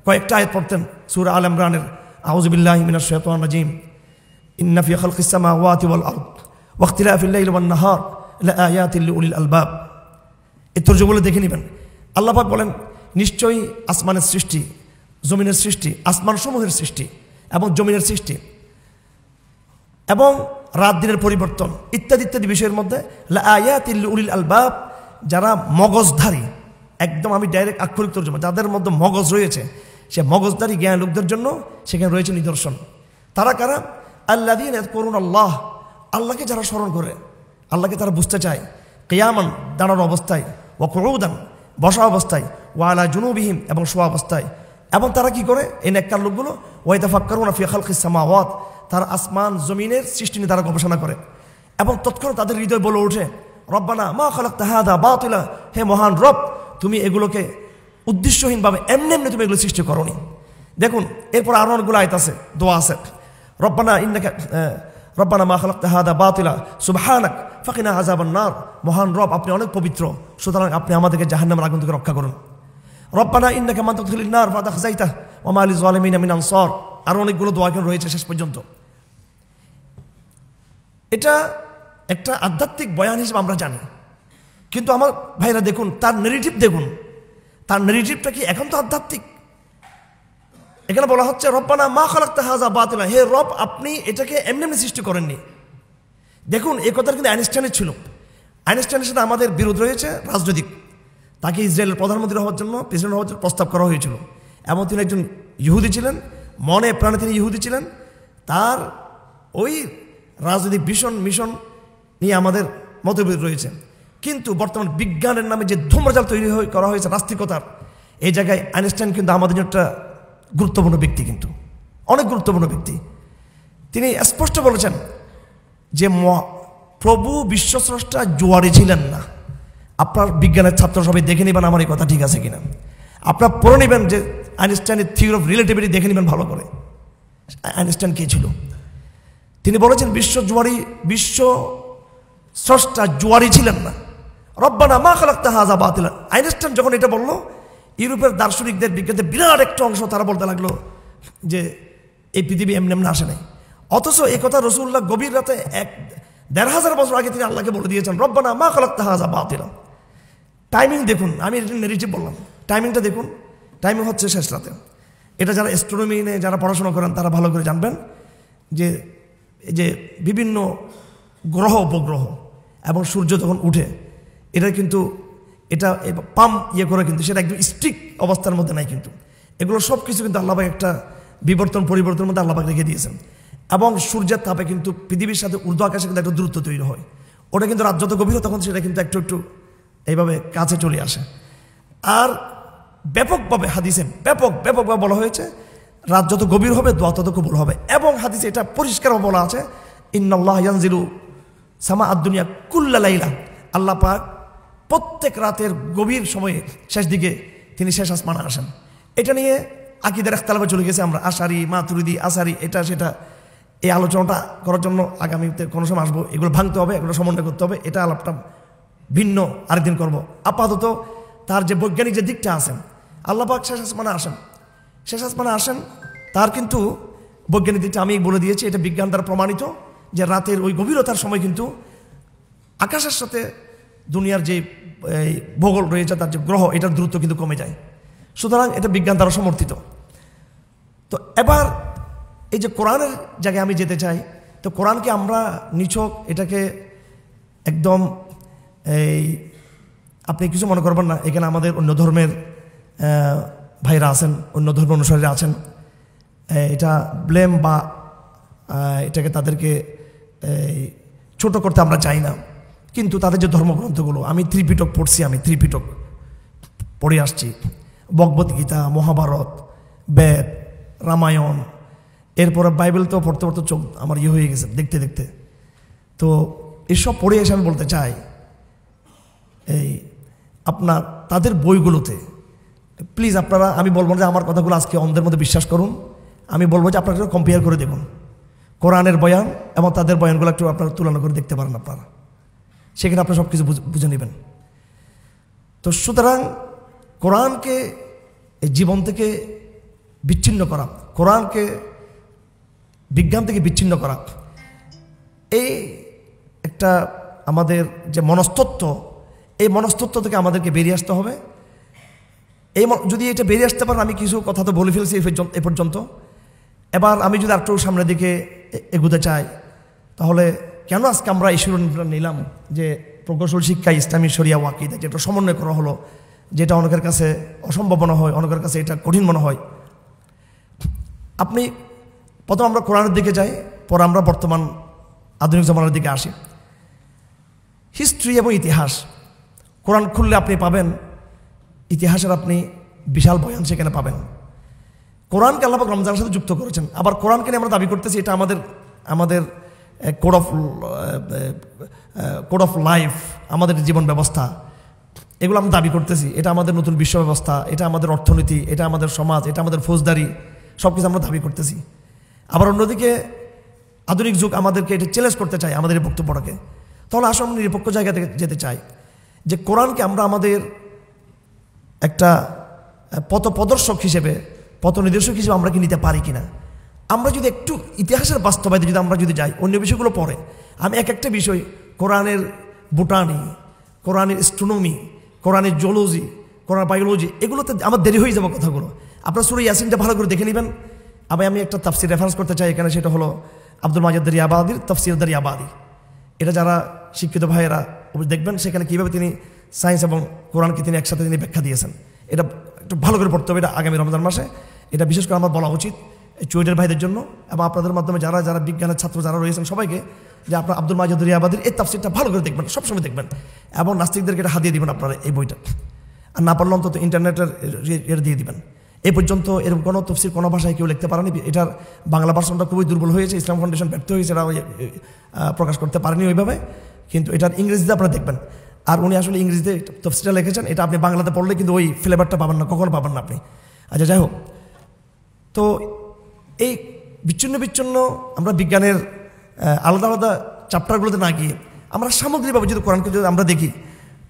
কয়েকটা আয়াত পড়তেন সূরা আল ইমরানের, আউযু বিল্লাহি মিনাশ শাইতানির রাজিম, ইন্না ফি খালকিস সামাওয়াতি ওয়াল আরদ ওয়া ইখতিলাফিল লাইলি ওয়ান নাহার লাআয়াতিন লিউলিল আলবাব। এই তর্জমাগুলো দেখে নেবেন। আল্লাহ পাক বলেন নিশ্চয়ই আসমানের সৃষ্টি, জমিনের সৃষ্টি, আসমানসমূহের সৃষ্টি এবং জমিনের সৃষ্টি এবং রাত দিনের পরিবর্তন ইত্যাদি ইত্যাদি বিষয়ের মধ্যে লাআয়াতিন লিউলিল আলবাব, যারা মগজধারী, একদম আমি ডাইরেক্ট আক্ষরিক তর্জমা, যাদের মধ্যে মগজ রয়েছে, সে মগজধারী জ্ঞান লোকদের জন্য সেখানে রয়েছে নিদর্শন। তারা কারা? আল্লাযীনা ইয়াযকুরুনাল্লাহ, আল্লাহকে যারা স্মরণ করে, আল্লাহকে তারা বুঝতে চায়, কিয়ামান, দাঁড়ানো অবস্থায়, ওয়া কুউদান, বসা অবস্থায়, ওয়া আলা জুনুবিহিম, এবং শোয়া অবস্থায়। এবং তারা কি করে, এই নেককার লোকগুলো, ওয়া ইয়াতাফাক্কারুনা ফি খালকিস সামাওয়াত, তারা আসমান জমিনের সৃষ্টি নিয়ে তারা গবেষণা করে এবং তৎক্ষণাৎ তাদের হৃদয় বলে ওঠে রব্বানা মা খালাকতা হাযা বাতিলা, হে মহান রব, তুমি এগুলোকে উদ্দেশ্যহীনভাবে এমনি এমনি তুমি এগুলো সৃষ্টি করোনি। দেখুন এরপর আরো অনেকগুলো আয়াত আছে, দোয়া আছে, রব্বানা মা খালাকতা হাযা বাতিলা সুবহানাক ফাকিনা আযাবান নার, মহান রব আপনি অনেক পবিত্র, সুতরাং আপনি আমাদেরকে জাহান্নামের আগুন থেকে রক্ষা করুন। রব্বানা ইন্নাকা মান তুদখিলিন নার ফাকাদ আখযাইতাহু ওয়া মা লিয-যালিমিনা মিন আনসার। আরো অনেকগুলো দোয়া কেন রয়েছে শেষ পর্যন্ত। এটা একটা আধ্যাত্মিক বয়ান হিসেবে আমরা জানি, কিন্তু আমার ভাইরা দেখুন তার নেগেটিভ, দেখুন তার নেগেটিভটা কি এখন তো আধ্যাত্মিক। এখানে বলা হচ্ছে রব্বানা মা খালাকতা হাযা বাতিলা, হে রব আপনি এটাকে এমনি এমনি সৃষ্টি করেননি। দেখুন এই কথাটা কিন্তু আইনস্টাইনের ছিল। আইনস্টাইনের সাথে আমাদের বিরোধ রয়েছে রাজনৈতিক। তাকে ইসরায়েলের প্রধানমন্ত্রী হওয়ার জন্য, প্রেসিডেন্ট হওয়ার জন্য প্রস্তাব করা হয়েছিল এবং তিনি একজন ইহুদি ছিলেন, মনে প্রাণে তিনি ইহুদি ছিলেন। তার ওই রাজনৈতিক মিশন নিয়ে আমাদের মতবিরোধ রয়েছে। কিন্তু বর্তমান বিজ্ঞানের নামে যে ধূম্রজাল তৈরি করা হয়েছে নাস্তিকতার, এই জায়গায় আইনস্টাইন কিন্তু আমাদের জন্য একটা গুরুত্বপূর্ণ ব্যক্তি, কিন্তু অনেক গুরুত্বপূর্ণ ব্যক্তি। তিনি স্পষ্ট বলেছেন যে প্রভু বিশ্বস্রষ্টা জোয়ারি ছিলেন না। আপনার বিজ্ঞানের ছাত্র সবাই দেখে নেবেন আমার এই কথা ঠিক আছে কিনা, আপনার পড়ে নেবেন যে আইনস্টাইনের থিওরি অফ রিলেটিভিটি দেখে নেবেন ভালো করে। আইনস্টাইন কে ছিল? তিনি বলেছেন বিশ্ব স্রষ্টা জোয়ারি ছিলেন না। রব্বানা মা খালাকতা হাযা বাতিলা। আইনস্টাইন যখন এটা বলল, ইউরোপের দার্শনিকদের, বিজ্ঞানীদের বিরাট একটা অংশ তারা বলতে লাগলো যে এই পৃথিবী এমনি এমনি আসে নাই। অথচ এই কথা রাসূলুল্লাহ গভীর রাতে ১,৫০০ বছর আগে তিনি আল্লাহকে বলে দিয়েছেন রব্বানা মা খালাকতা হাযা বাতিলা। টাইমিং দেখুন, আমি এটা নেগেটিভ বললাম, টাইমিংটা দেখুন, টাইমিং হচ্ছে শেষ রাতে। এটা যারা অ্যাস্ট্রোনমি নিয়ে যারা পড়াশোনা করেন তারা ভালো করে জানবেন যে বিভিন্ন গ্রহ, উপগ্রহ এবং সূর্য যখন উঠে, এটা কিন্তু এটা পাম করে, কিন্তু সেটা একদম স্ট্রিক অবস্থার মধ্যে নাই। কিন্তু এগুলো সব কিছু কিন্তু আল্লাহ পাক একটা পরিবর্তনের মধ্যে আল্লাহ পাক রেখে দিয়েছেন। এবং সূর্যের তাপে কিন্তু পৃথিবীর সাথে ঊর্ধ্ব আকাশে কিন্তু একটা দূরত্ব তৈরি হয়। ওটা কিন্তু রাত যত গভীর তখন সেটা কিন্তু একটু একটু এইভাবে কাছে চলে আসে। আর ব্যাপকভাবে হাদিসে ব্যাপকভাবে বলা হয়েছে রাত যত গভীর হবে দোয়া তত কবুল হবে। এবং হাদিসে এটা পরিষ্কারভাবে বলা আছে, ইন্নাল্লাহ ইয়ানজিলু সামা আদ-দুনিয়া কুল্লা লাইলা, আল্লাহ পাক প্রত্যেক রাতের গভীর সময়ে শেষ দিকে তিনি শেষ আসমানে আসেন। এটা নিয়ে আকীদার ইখতিলাফে চলে গেছে, আমরা আশারি, মাতুরিদি, আসারি, এটা সেটা। এই আলোচনাটা করার জন্য আগামীতে কোনো সময় আসবো, এগুলো ভাঙতে হবে, এগুলো সমন্বয় করতে হবে, এটা আলাপটা ভিন্ন আরেকদিন করব। আপাতত তার যে বৈজ্ঞানিক যে দিকটা আছেন, আল্লাহ পাক শেষ আসমানে আসেন, তার কিন্তু বৈজ্ঞানিক দিকটা আমি বলে দিয়েছি, এটা বিজ্ঞান দ্বারা প্রমাণিত যে রাতের ওই গভীরতার সময় কিন্তু আকাশের সাথে দুনিয়ার যে ভূগোল রয়েছে, তার যে গ্রহ, এটার দূরত্ব কিন্তু কমে যায়। সুতরাং এটা বিজ্ঞান দ্বারা সমর্থিত। তো এবার এই যে কোরআনের জায়গায় আমি যেতে চাই, তো কোরআনকে আমরা নিছক এটাকে একদম আপনি কিছু মনে করবেন না, এখানে আমাদের অন্য ধর্মের ভাইরা আছেন, অন্য ধর্মের অনুসারীরা আছেন, এটা ব্লেম বা এটাকে তাদেরকে ছোট করতে আমরা চাই না। কিন্তু তাদের যে ধর্মগ্রন্থগুলো, আমি ত্রিপিটক পড়ছি, আমি ত্রিপিটক পড়ে আসছি, ভগবদ্গীতা, মহাভারত, বেদ, রামায়ণ, এরপরে বাইবেল তো পড়তে পড়তে চোখ আমার হয়ে গেছে দেখতে দেখতে। তো এসব পড়ে এসে আমি বলতে চাই, আপনার তাদের বইগুলোতে প্লিজ আপনারা, আমি বলবো যে আমার কথাগুলো আজকে অন্ধের মধ্যে বিশ্বাস করুন, আমি বলবো যে আপনারা কম্পেয়ার করে দেখুন কোরআনের বয়ান এবং তাদের বয়ানগুলো একটু আপনারা তুলনা করে দেখতে পারেন, আপনারা সেখানে আপনারা সব কিছু বুঝে নেবেন। তো সুতরাং কোরআনকে এই জীবন থেকে বিচ্ছিন্ন করা, কোরআনকে বিজ্ঞান থেকে বিচ্ছিন্ন করা, এই একটা আমাদের যে মনস্তত্ত্ব, এই মনস্তত্ত্ব থেকে আমাদেরকে বেরিয়ে আসতে হবে। যদি এটা বেরিয়ে আসতে পারেন, আমি কিছু কথা তো বলে ফেলছি এ পর্যন্ত। এবার আমি যদি একটু সামনের দিকে এগোতে চাই, তাহলে কেন আজকে আমরা এই শিরোনামটা নিলাম যে প্রকৌশল শিক্ষা ইসলামী শরিয়া ও আকীদা, যেটা সমন্বয় করা হলো, যেটা অনেকের কাছে অসম্ভব মনে হয়, অনেকের কাছে এটা কঠিন মনে হয়। আপনি প্রথম আমরা কোরআনের দিকে যাই, পরে আমরা বর্তমান আধুনিক জমানার দিকে আসি। হিস্ট্রি এবং ইতিহাস, কোরআন খুললে আপনি পাবেন ইতিহাসের আপনি বিশাল বয়ান সেখানে পাবেন। কোরআনকে আল্লাহ পাক রমজানের সাথে যুক্ত করেছেন। আবার কোরআনকে নিয়ে আমরা দাবি করতেছি এটা আমাদের কোড অফ লাইফ, আমাদের জীবন ব্যবস্থা, এগুলো আমরা দাবি করতেছি। এটা আমাদের নতুন বিশ্ব ব্যবস্থা, এটা আমাদের অর্থনীতি, এটা আমাদের সমাজ, এটা আমাদের ফৌজদারি, সব কিছু আমরা দাবি করতেছি। আবার অন্যদিকে আধুনিক যুগ আমাদেরকে এটা চ্যালেঞ্জ করতে চাই, আমাদের এই বক্তব্যটাকে। তাহলে আসলে আমরা নিরপেক্ষ জায়গা থেকে যেতে চাই যে কোরআনকে আমরা আমাদের একটা পথপ্রদর্শক হিসেবে, পথনির্দেশক হিসেবে আমরা কি নিতে পারি কিনা। আমরা যদি একটু ইতিহাসের বাস্তবায়িত যদি আমরা যদি যাই, অন্য বিষয়গুলো পরে আমি একটা বিষয়, কোরআনের বোটানি, কোরআনের অ্যাস্ট্রোনমি, কোরআনের জিওলজি, কোরআন বায়োলজি, এগুলোতে আমার দেরি হয়ে যাবে কথাগুলো। আপনারা সূরা ইয়াসিনটা ভালো করে দেখে নেবেন। আমি একটা তাফসির রেফারেন্স করতে চাই এখানে, সেটা হলো আব্দুল মাজিদ দারিয়াবাদির তাফসির দারিয়াবাদি। এটা যারা শিক্ষিত ভাইয়েরা দেখবেন, সেখানে কীভাবে তিনি সায়েন্স এবং কোরআনকে তিনি একসাথে তিনি ব্যাখ্যা দিয়েছেন। এটা একটু ভালো করে পড়তে হবে, এটা আগামী রমজান মাসে। এটা বিশেষ করে আমার বলা উচিত চুয়েটের ভাইদের জন্য এবং আপনাদের মাধ্যমে যারা যারা বিজ্ঞানের ছাত্র যারা রয়েছেন সবাইকে, যে আপনার আব্দুল মাজিদ দারিয়াবাদির এই তাফসিরটা ভালো করে দেখবেন, সবসময় দেখবেন, এবং নাস্তিকদেরকে এটা হাতিয়ে দিবেন আপনারা এই বইটা। আর না পারলে অন্তত ইন্টারনেটের এটা দিয়ে দিবেন। এই পর্যন্ত এরকম কোনো তফসির কোনো ভাষায় কেউ লিখতে পারেনি। এটার বাংলা ভার্সনটা খুবই দুর্বল হয়েছে, ইসলাম ফাউন্ডেশন ব্যর্থ হয়েছে, এরা প্রকাশ করতে পারেনি ওইভাবে। কিন্তু এটার ইংরেজিতে আপনারা দেখবেন। আর উনি আসলে ইংরেজিতে তফসিরটা লিখেছেন, এটা আপনি বাংলাতে পড়লে কিন্তু ওই ফ্লেভারটা পাবেন না, কখনো পাবেন না আপনি। আচ্ছা, যাই হোক, তো এই বিচ্ছিন্ন আমরা বিজ্ঞানের আলাদা আলাদা চ্যাপ্টারগুলোতে না গিয়ে আমরা সামগ্রিকভাবে যদি কোরআনকে যদি আমরা দেখি,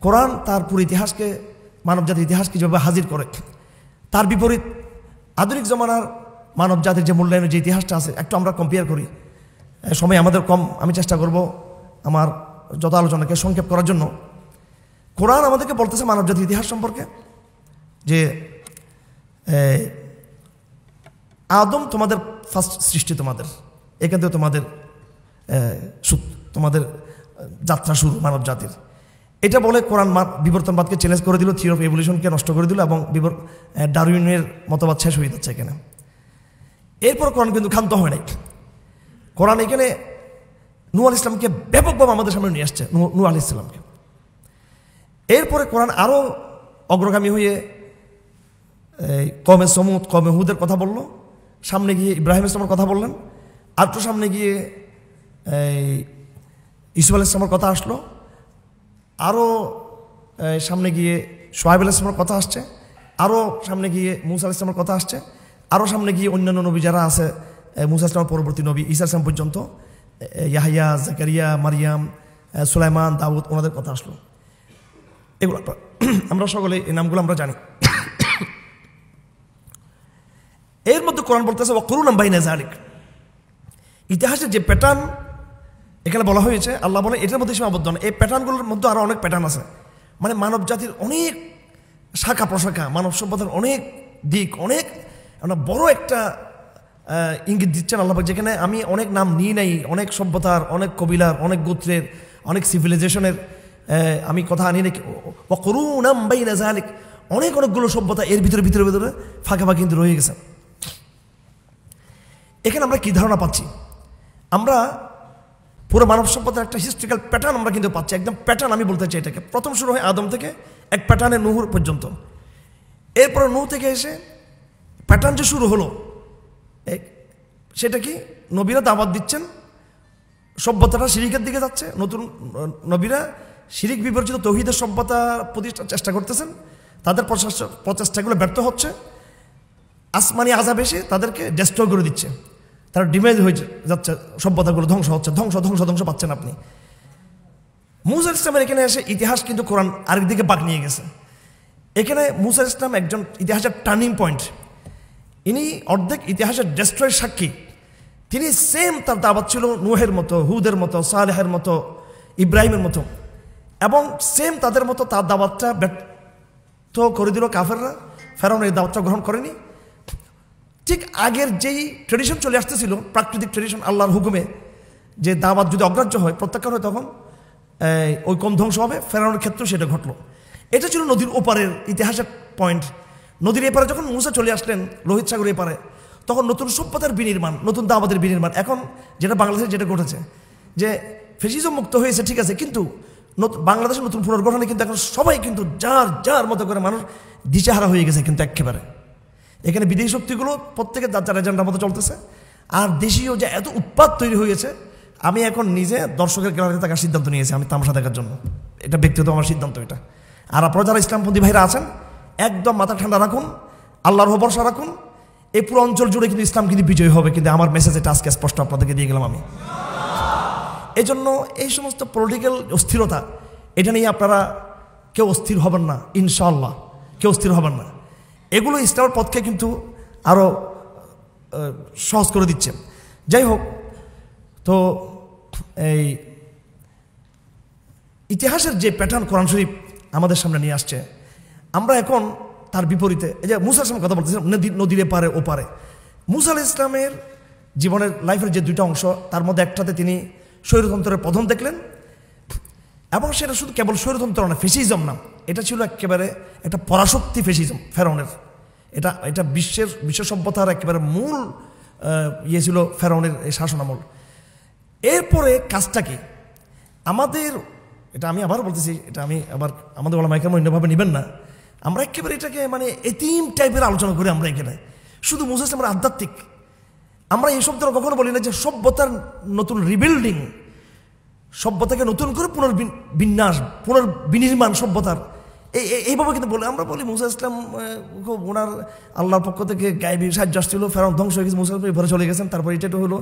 কোরআন তার পুরো ইতিহাসকে, মানবজাতির ইতিহাসকে যেভাবে হাজির করে, তার বিপরীত আধুনিক জমানার মানব জাতির যে মূল্যায়নের যে ইতিহাসটা আছে একটু আমরা কম্পেয়ার করি। সময় আমাদের কম, আমি চেষ্টা করব আমার যত আলোচনাকে সংক্ষেপ করার জন্য। কোরআন আমাদেরকে বলতেছে মানব জাতির ইতিহাস সম্পর্কে যে আদম তোমাদের ফার্স্ট সৃষ্টি, তোমাদের এখান থেকে তোমাদের যাত্রা শুরু মানব জাতির। এটা বলে কোরআন বিবর্তনবাদকে চ্যালেঞ্জ করে দিল, থিওরি অফ এভলিউশনকে নষ্ট করে দিল, এবং ডারউইনের মতবাদ শেষ হয়ে যাচ্ছে এখানে। এরপর কোরআন কিন্তু ক্ষান্ত হয় নাই। কোরআন এখানে নূহ আলাইহিস সালামকে ব্যাপকভাবে আমাদের সামনে নিয়ে আসছে, নূহ আলাইহিস সালামকে। এরপরে কোরআন আরও অগ্রগামী হয়ে কমে সমুদ, কমে হুদের কথা বলল, সামনে গিয়ে ইব্রাহিম ইসলামের কথা বললেন, আর তো সামনে গিয়ে ইসুফ আলাইহিস সালামের কথা আসলো, আরও সামনে গিয়ে সোহাইব আলাইহিস সালামের কথা আসছে, আরও সামনে গিয়ে মুসা আলাইহিস সালামের কথা আসছে, আরও সামনে গিয়ে অন্যান্য নবী যারা আছে মুসা আলাইহিস সালামের পরবর্তী নবী ঈসা আলাইহিস সালাম পর্যন্ত, ইয়াহইয়া, জাকারিয়া, মারিয়াম, সুলাইমান, দাউদ, ওনাদের কথা আসলো। এগুলো আমরা সকলে এই নামগুলো আমরা জানি। এর মধ্যে কোরআন বলতেছে ওয়াকুরুনাম বাইনা যালিক, ইতিহাসের যে প্যাটার্ন এখানে বলা হয়েছে, আল্লাহ বলে এটার মধ্যে সীমাবদ্ধ না, এই প্যাটার্নগুলোর মধ্যে আরও অনেক প্যাটার্ন আছে। মানে মানব জাতির অনেক শাখা প্রশাখা, মানব সভ্যতার অনেক দিক, অনেক বড় একটা ইঙ্গিত দিচ্ছেন আল্লাহ, যেখানে আমি অনেক নাম নিয়ে নাই, অনেক সভ্যতার, অনেক কবিলার, অনেক গোত্রের, অনেক সিভিলাইজেশনের আমি কথা আনি নাকি। ওয়াকুরুনাম বাইনা যালিক, অনেকগুলো সভ্যতা এর ভিতরে ভিতরে ভিতরে ফাঁকা ফাঁকা কিন্তু রয়ে গেছে। এখানে আমরা কি ধারণা পাচ্ছি? আমরা পুরো মানব সভ্যতার একটা হিস্ট্রিক্যাল প্যাটার্ন আমরা কিন্তু পাচ্ছি, একদম প্যাটার্ন আমি বলতে চাই এটাকে। প্রথম শুরু হয় আদম থেকে, এক প্যাটার্নে নূহ পর্যন্ত। এরপরে নূহ থেকে এসে প্যাটার্ন যে শুরু হলো, সেটা কি? নবীরা দাওয়াত দিচ্ছেন, সভ্যতাটা শিরিকের দিকে যাচ্ছে, নতুন নবীরা শিরিক বিবর্জিত তৌহিদের সভ্যতা প্রতিষ্ঠার চেষ্টা করতেছেন, তাদের প্রচেষ্টাগুলো ব্যর্থ হচ্ছে, আসমানি আযাব এসে তাদেরকে ডেস্ট্রয় করে দিচ্ছে, তারা ডিমেজ হয়ে যাচ্ছে, সভ্যতাগুলো ধ্বংস হচ্ছে, ধ্বংস পাচ্ছেন আপনি। মুসা আলাইহিস সালামের এখানে এসে ইতিহাস কিন্তু কোরআন আরেকদিকে বাঁক নিয়ে গেছে। এখানে মুসা আলাইহিস সালাম একজন ইতিহাসের টার্নিং পয়েন্ট, ইনি অর্ধেক ইতিহাসের ডেস্ট্রয়ের সাক্ষী। তিনি সেম তার দাওয়াত ছিল নূহের মতো, হুদের মতো, সালেহের মতো, ইব্রাহিমের মতো, এবং সেম তাদের মতো তার দাওয়াতটা ব্যর্থ করে দিল কাফেররা। ফেরাউন এই দাওয়াতটা গ্রহণ করেনি। ঠিক আগের যেই ট্রেডিশন চলে আসতেছিল, প্রাকৃতিক ট্রেডিশন, আল্লাহর হুকুমে যে দাওয়াত যদি অগ্রাহ্য হয়, প্রত্যাখ্যান হয়, তখন ওই কম ধ্বংস হবে। ফেরাউনের ক্ষেত্রেও সেটা ঘটলো। এটা ছিল নদীর ওপারের ইতিহাসের পয়েন্ট। নদীর এপারে যখন মুসা চলে আসলেন, লোহিত সাগরের এপারে, তখন নতুন সভ্যতার বিনির্মাণ, নতুন দাওয়াতের বিনির্মাণ। এখন যেটা বাংলাদেশে যেটা ঘটেছে, যে ফ্যাসিজম মুক্ত হয়েছে ঠিক আছে, কিন্তু বাংলাদেশের নতুন পুনর্গঠনে কিন্তু এখন সবাই কিন্তু যার যার মতো করে মানুষ দিশেহারা হয়ে গেছে কিন্তু একেবারে। এখানে বিদেশি শক্তিগুলো প্রত্যেকে যার এজেন্ডার মতো চলতেছে, আর দেশীয় যে এত উৎপাত তৈরি হয়েছে, আমি এখন নিজে দর্শকের গ্যালারিতে থাকার সিদ্ধান্ত নিয়েছি, আমি তামাশা দেখার জন্য। এটা ব্যক্তিগত আমার সিদ্ধান্ত এটা। আর আপনারা যারা ইসলামপন্থী ভাইরা আছেন, একদম মাথা ঠান্ডা রাখুন, আল্লাহর ভরসা রাখুন। এই পুরো অঞ্চল জুড়ে কিন্তু ইসলাম কিন্তু বিজয়ী হবে, কিন্তু আমার মেসেজ এটা আজকে স্পষ্ট আপনাদেরকে দিয়ে গেলাম আমি। এই জন্য এই সমস্ত পলিটিক্যাল অস্থিরতা, এটা নিয়ে আপনারা কেউ অস্থির হবেন না, ইনশাআল্লাহ কেউ অস্থির হবেন না। এগুলো ইসলামের পথকে কিন্তু আরও সহজ করে দিচ্ছে। যাই হোক, তো এই ইতিহাসের যে প্যাটার্ন কোরআন শরীফ আমাদের সামনে নিয়ে আসছে, আমরা এখন তার বিপরীতে, এই যে মুসা আলাইহিস সালামের কথা বলতেছিলাম, নদীর এপারে ওপারে। মুসা আলাইহিস সালামের জীবনের লাইফের যে দুইটা অংশ, তার মধ্যে একটাতে তিনি স্বৈরতন্ত্রের প্রথম দেখলেন, এবং সেটা শুধু কেবল স্বৈরতন্ত্র না, ফেসিজম না, এটা ছিল একেবারে একটা পরাশক্তি ফেসিজম ফেরাউনের। এটা বিশ্ব সভ্যতার একেবারে মূল ইয়ে ছিল ফেরাউনের এই শাসনামল। এরপরে কাজটা কি আমাদের, এটা আমি আবার বলতেছি, এটা আমি আবার আমাদের ওলামায়ে কেরাম অন্যভাবে নেবেন না, আমরা একেবারে এটাকে মানে এতিম টাইপের আলোচনা করি আমরা এখানে। শুধু মুসা আলাইহিস সালামের আধ্যাত্মিক, আমরা এই শব্দটা কখনো বলি না যে সভ্যতার নতুন রিবিল্ডিং, সভ্যতাকে নতুন করে পুনর্বিন্যাস, পুনর্বিনির্মাণ সভ্যতার, এইভাবে কিন্তু বলে আমরা বলি মুসা আলাইহিস সালাম খুব ওনার আল্লাহর পক্ষ থেকে গায়েবী সাহায্য আসছিল, ফেরাউন ধ্বংস হয়ে গেছে, মুসা আলাইহিস সালাম ঘরে চলে গেছেন, তারপর এটা হলো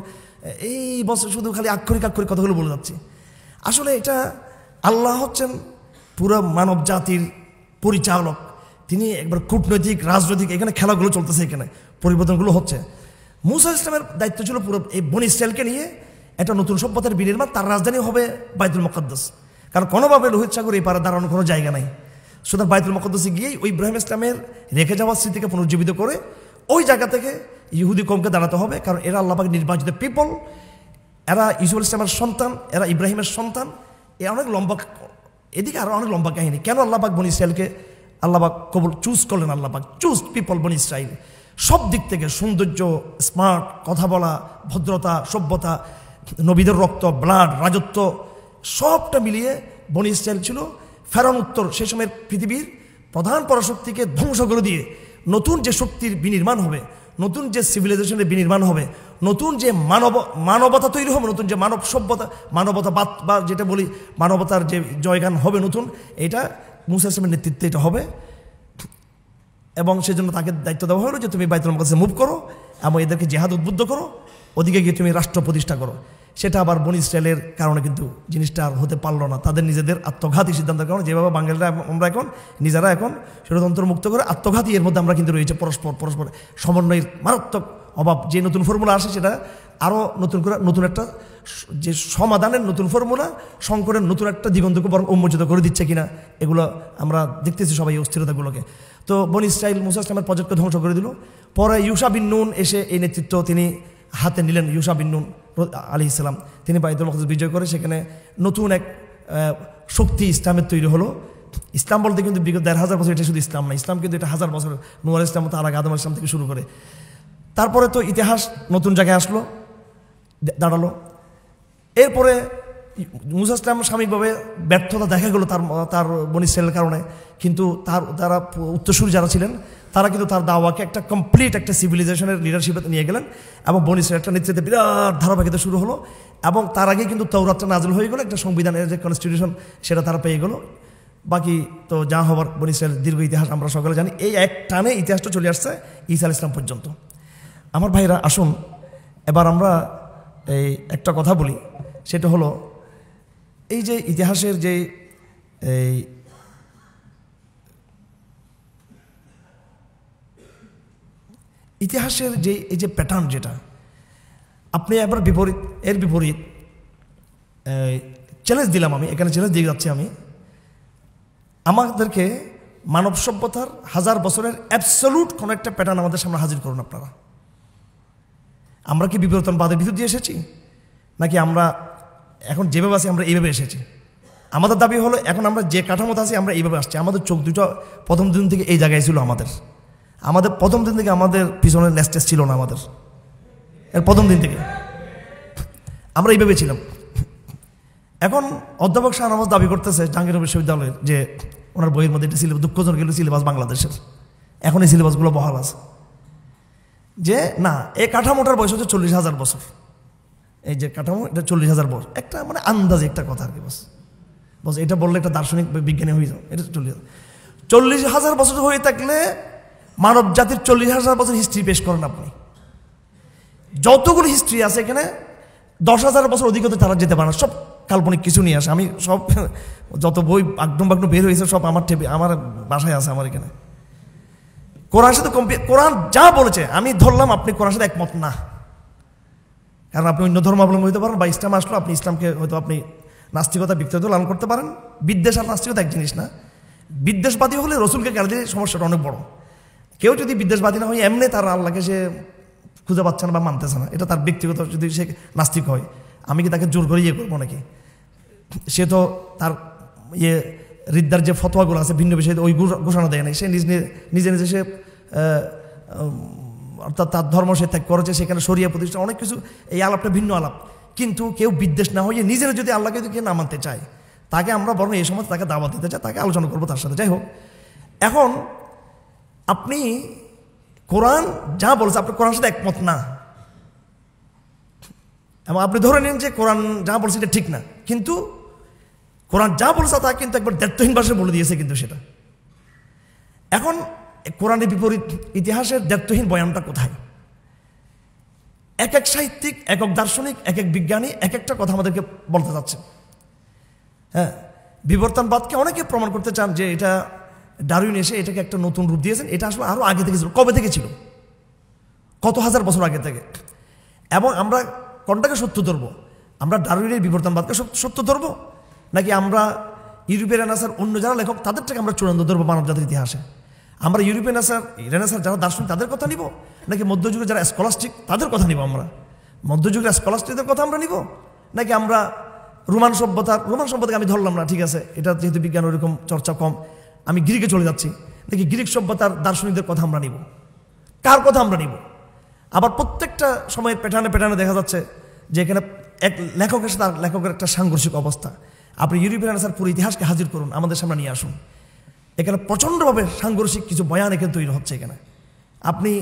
এই বছর শুধু খালি আক্ষরিক কথাগুলো বলে যাচ্ছি। আসলে এটা আল্লাহ হচ্ছেন পুরো মানব জাতির পরিচালক, তিনি একবার কূটনৈতিক, রাজনৈতিক, এখানে খেলাগুলো চলতেছে, এখানে পরিবর্তনগুলো হচ্ছে। মুসা আলাইহিস সালামের দায়িত্ব ছিল পুরো এই বনী ইসরায়েলকে নিয়ে একটা নতুন সভ্যতার বিনির্মাণ, তার রাজধানী হবে বাইতুল মুকাদ্দাস, কারণ কোনোভাবে লোহিত সাগর এই পারে দাঁড়ানোর কোনো জায়গা নাই। সুতরাং বাইতুল মুকাদ্দাসে গিয়েই ওই ইব্রাহিম ইসলামের রেখে যাওয়া স্মৃতিকে পুনর্জীবিত করে ওই জায়গা থেকে ইহুদি কওমকে দাঁড়াতে হবে, কারণ এরা আল্লাহ পাকের নির্বাচিত পিপল, এরা ইসুফ ইসলামের সন্তান, এরা ইব্রাহিমের সন্তান। এ অনেক লম্বা, এদিকে আরও অনেক লম্বা কাহিনী, কেন আল্লাহ পাক বনী ইসরায়েলকে আল্লাহ পাক কবুল চুজ করলেন, আল্লাহ পাক চুজ পিপল বনী ইসরায়েল, সব দিক থেকে সৌন্দর্য, স্মার্ট, কথা বলা, ভদ্রতা, সভ্যতা, নবীদের রক্ত, ব্লাড, রাজত্ব সবটা মিলিয়ে বনি ইসরাইল ছিল ফেরাউন উত্তর সেই সময়ের পৃথিবীর প্রধান পরাশক্তিকে ধ্বংস করে দিয়ে নতুন যে শক্তির বিনির্মাণ হবে, নতুন যে সিভিলাইজেশনের বিনির্মাণ হবে, নতুন যে মানবতা তৈরি হবে, নতুন যে মানব সভ্যতা, মানবতাবাদ বা যেটা বলি মানবতার যে জয়গান হবে নতুন, এটা মুসা ইসলামের নেতৃত্বে এটা হবে। এবং সেজন্য তাকে দায়িত্ব দেওয়া হলো যে তুমি বাইতুল মাকদিসে মুভ করো এবং এদেরকে জেহাদ উদ্বুদ্ধ করো, ওদিকে গিয়ে তুমি রাষ্ট্র প্রতিষ্ঠা করো। সেটা আবার বনি ইসরায়েলের কারণে কিন্তু জিনিসটা আর হতে পারলো না, তাদের নিজেদের আত্মঘাতী সিদ্ধান্তের কারণে। যেভাবে বাঙালিরা আমরা এখন নিজেরা এখন ষড়যন্ত্র মুক্ত করে আত্মঘাতী, এর মধ্যে আমরা কিন্তু রয়েছে পরস্পর সমন্বয়ের মারাত্মক অভাব। যে নতুন ফর্মুলা আসে সেটা আরও নতুন করে নতুন একটা যে সমাধানের নতুন ফর্মুলা, সংকটের নতুন একটা দিগন্তকে বরং উন্মোচিত করে দিচ্ছে কিনা, এগুলো আমরা দেখতেছি সবাই এই অস্থিরতাগুলোকে। তো বনি ইসরাইল মুসা ইসলামের প্রজেক্টকে ধ্বংস করে দিল। পরে ইউশা বিন নুন এসে এই নেতৃত্ব তিনি হাতে নিলেন। ইউশা বিন নুন আলাইহিস সালাম তিনি বাইতুল মাকদিস বিজয় করে সেখানে নতুন এক শক্তি ইসলামের তৈরি হলো। ইসলাম বলতে কিন্তু বিগত ১,৫০০ বছর এটা শুধু ইসলাম না, ইসলাম কিন্তু এটা ১,০০০ বছর, নূহ আলাইহিস সালাম তার আগে আদম আলাইহিস সালাম থেকে শুরু করে। তারপরে তো ইতিহাস নতুন জায়গায় আসলো, দাঁড়ালো। এরপরে মুসা ইসলাম সাময়িকভাবে ব্যর্থতা দেখা গেল তার বনি ইসরাইলের কারণে, কিন্তু যারা উত্তরসূরি যারা ছিলেন তারা কিন্তু তার দাওয়াকে একটা কমপ্লিট একটা সিভিলাইজেশনের লিডারশিপে নিয়ে গেলেন এবং বনি ইসরাইল একটা নেতৃত্বে বিরাট ধারাবাহিকতা শুরু হলো। এবং তার আগে কিন্তু তাওরাতটা নাযিল হয়ে গেল, একটা সংবিধানের যে কনস্টিটিউশন সেটা তারা পেয়ে গেল। বাকি তো যা হবার বনি ইসরাইলের দীর্ঘ ইতিহাস আমরা সকলে জানি। এই এক টানে ইতিহাসটা চলে আসছে ঈসা আলাইহিস সালাম পর্যন্ত। আমার ভাইরা আসুন এবার আমরা এই একটা কথা বলি, সেটা হলো এই যে ইতিহাসের যে এই ইতিহাসের যে এই যে প্যাটার্ন, যেটা আপনি এবার এর বিপরীত চ্যালেঞ্জ দিলাম আমি, এখানে চ্যালেঞ্জ দিয়ে যাচ্ছি আমি, আমাদেরকে মানব সভ্যতার ১,০০০ বছরের অ্যাবসলিউট কোনো একটা প্যাটার্ন আমাদের সামনে হাজির করুন আপনারা। আমরা কি বিবর্তনবাদের ভিতর দিয়ে এসেছি, নাকি আমরা এখন যেভাবে আছি আমরা এইভাবে এসেছি? আমাদের দাবি হলো এখন আমরা যে কাঠামোতে আছি আমরা এইভাবে আসছি। আমাদের চোখ দুটো প্রথম দিন থেকে এই জায়গায় ছিল, আমাদের প্রথম দিন থেকে আমাদের পিছনের নেস্টেস ছিল না, আমাদের এর প্রথম দিন থেকে আমরা এইভাবে ছিলাম। এখন অধ্যাপক শাহনওয়াজ দাবি করতেছে জাহাঙ্গীরনগর বিশ্ববিদ্যালয়ের যে ওনার বইয়ের মধ্যে একটা সিলেবাস, দুঃখজনক হলো সিলেবাস বাংলাদেশের এখন এই সিলেবাসগুলো বহাল আছে, যে না এই কাঠামোটার বয়স হচ্ছে ৪০,০০০ বছর। এই যে কাঠামো এটা ৪০,০০০ বছর, একটা মানে আন্দাজে একটা কথা আর কি, বস এটা বললে একটা দার্শনিক বিজ্ঞানী হয়ে যাও। এটা ৪০,০০০ বছর হয়ে থাকলে মানব জাতির ৪০,০০০ বছর হিস্ট্রি পেশ করেন আপনি। যতগুলো হিস্ট্রি আছে এখানে ১০,০০০ বছর অধিকতে তারা যেতে পারে না, সব কাল্পনিক কিছু নিয়ে আসে। আমি সব যত বই আগডম বের হয়েছে সব আমার বাসায় আছে, আমার এখানে। কোরআনের সাথে কোরআন যা বলেছে আমি ধরলাম, আপনি কোরআনের সাথে একমত না, কারণ আপনি অন্য ধর্মাবলম্বী হতে পারেন, বা ইসলাম আসলো আপনি ইসলামকে হয়তো আপনি নাস্তিকতা ব্যক্তিগত লালন করতে পারেন। বিদ্বেষ আর নাস্তিকতা এক জিনিস না। বিদ্বেষবাদী হলে রসুলকে গালি দিয়ে সমস্যাটা অনেক বড়। কেউ যদি বিদ্বেষবাদী না হয় এমনি তার আল্লাহকে সে খুঁজে পাচ্ছে না বা মানতেছে না, এটা তার ব্যক্তিগত, যদি সে নাস্তিক হয় আমি কি তাকে জোর করে ইয়ে করবো নাকি? সে তো তার রিদ্দার যে ফতোয়াগুলো আছে ভিন্ন বিষয়ে ওই ঘোষণা দেয় নাই, সে নিজে নিজে সে অর্থাৎ তার ধর্ম সে ত্যাগ করেছে, সেখানে শরিয়া প্রতিষ্ঠা অনেক কিছু, এই আলাপটা ভিন্ন আলাপ। কিন্তু কেউ বিদ্বেষ না হয়ে নিজেরা যদি আল্লাহকে যদি না মানতে চায় তাকে আমরা বরং এই সময় তাকে দাওয়াত দিতে চাই, তাকে আলোচনা করবো তার সাথে। যাই হোক, এখন আপনি কোরআন যা বলছে আপনি কোরআনের সাথে একমত না, এবং আপনি ধরে নিন যে কোরআন যা বলছে এটা ঠিক না, কিন্তু কোরআন যা বলছে তা কিন্তু একবার দ্ব্যর্থহীন ভাষায় বলে দিয়েছে কিন্তু সেটা। এখন কোরআনের বিপরীত ইতিহাসের দ্ব্যর্থহীন বয়ানটা কোথায়? এক এক সাহিত্যিক, এক এক দার্শনিক, এক এক বিজ্ঞানী এক একটা কথা আমাদেরকে বলতে চাচ্ছে। হ্যাঁ, বিবর্তনবাদকে অনেকে প্রমাণ করতে চান যে এটা ডারউইন এসে এটাকে একটা নতুন রূপ দিয়েছেন। এটা আসলে আরও আগে থেকে ছিল। কবে থেকে ছিল? কত হাজার বছর আগে থেকে। এবং আমরা কোনটাকে সত্য ধরবো? আমরা ডারউইনের বিবর্তনবাদকে সত্য ধরবো, নাকি আমরা ইউরোপের রেনেসাঁর অন্য যারা লেখক তাদেরটাকে আমরা চূড়ান্ত ধরবো মানব জাতির ইতিহাসে? আমরা ইউরোপের রেনেসাঁর যারা দার্শনিক তাদের কথা নিব, নাকি মধ্যযুগে যারা স্কলাস্টিক তাদের কথা নিব? আমরা মধ্যযুগের স্কলাস্টিকদের কথা আমরা নিব, নাকি আমরা রোমান সভ্যতাকে আমি ধরলাম না, ঠিক আছে, এটা যেহেতু বিজ্ঞান ওইরকম চর্চা কম, আমি গ্রিকে চলে যাচ্ছি, নাকি গ্রিক সভ্যতার দার্শনিকদের কথা আমরা নিব? কার কথা আমরা নিব? আবার প্রত্যেকটা সময়ের প্যাটার্নে দেখা যাচ্ছে যে এখানে এক লেখকের সাথে লেখকের একটা সাংঘর্ষিক অবস্থা। আপনি ইউরোপিয়ান আনসার পুরো ইতিহাসকে হাজির করুন, আমাদের সামনে নিয়ে আসুন। এখানে প্রচণ্ডভাবে সাংঘর্ষিক কিছু বয়ান এখানে তৈরি হচ্ছে। এখানে আপনি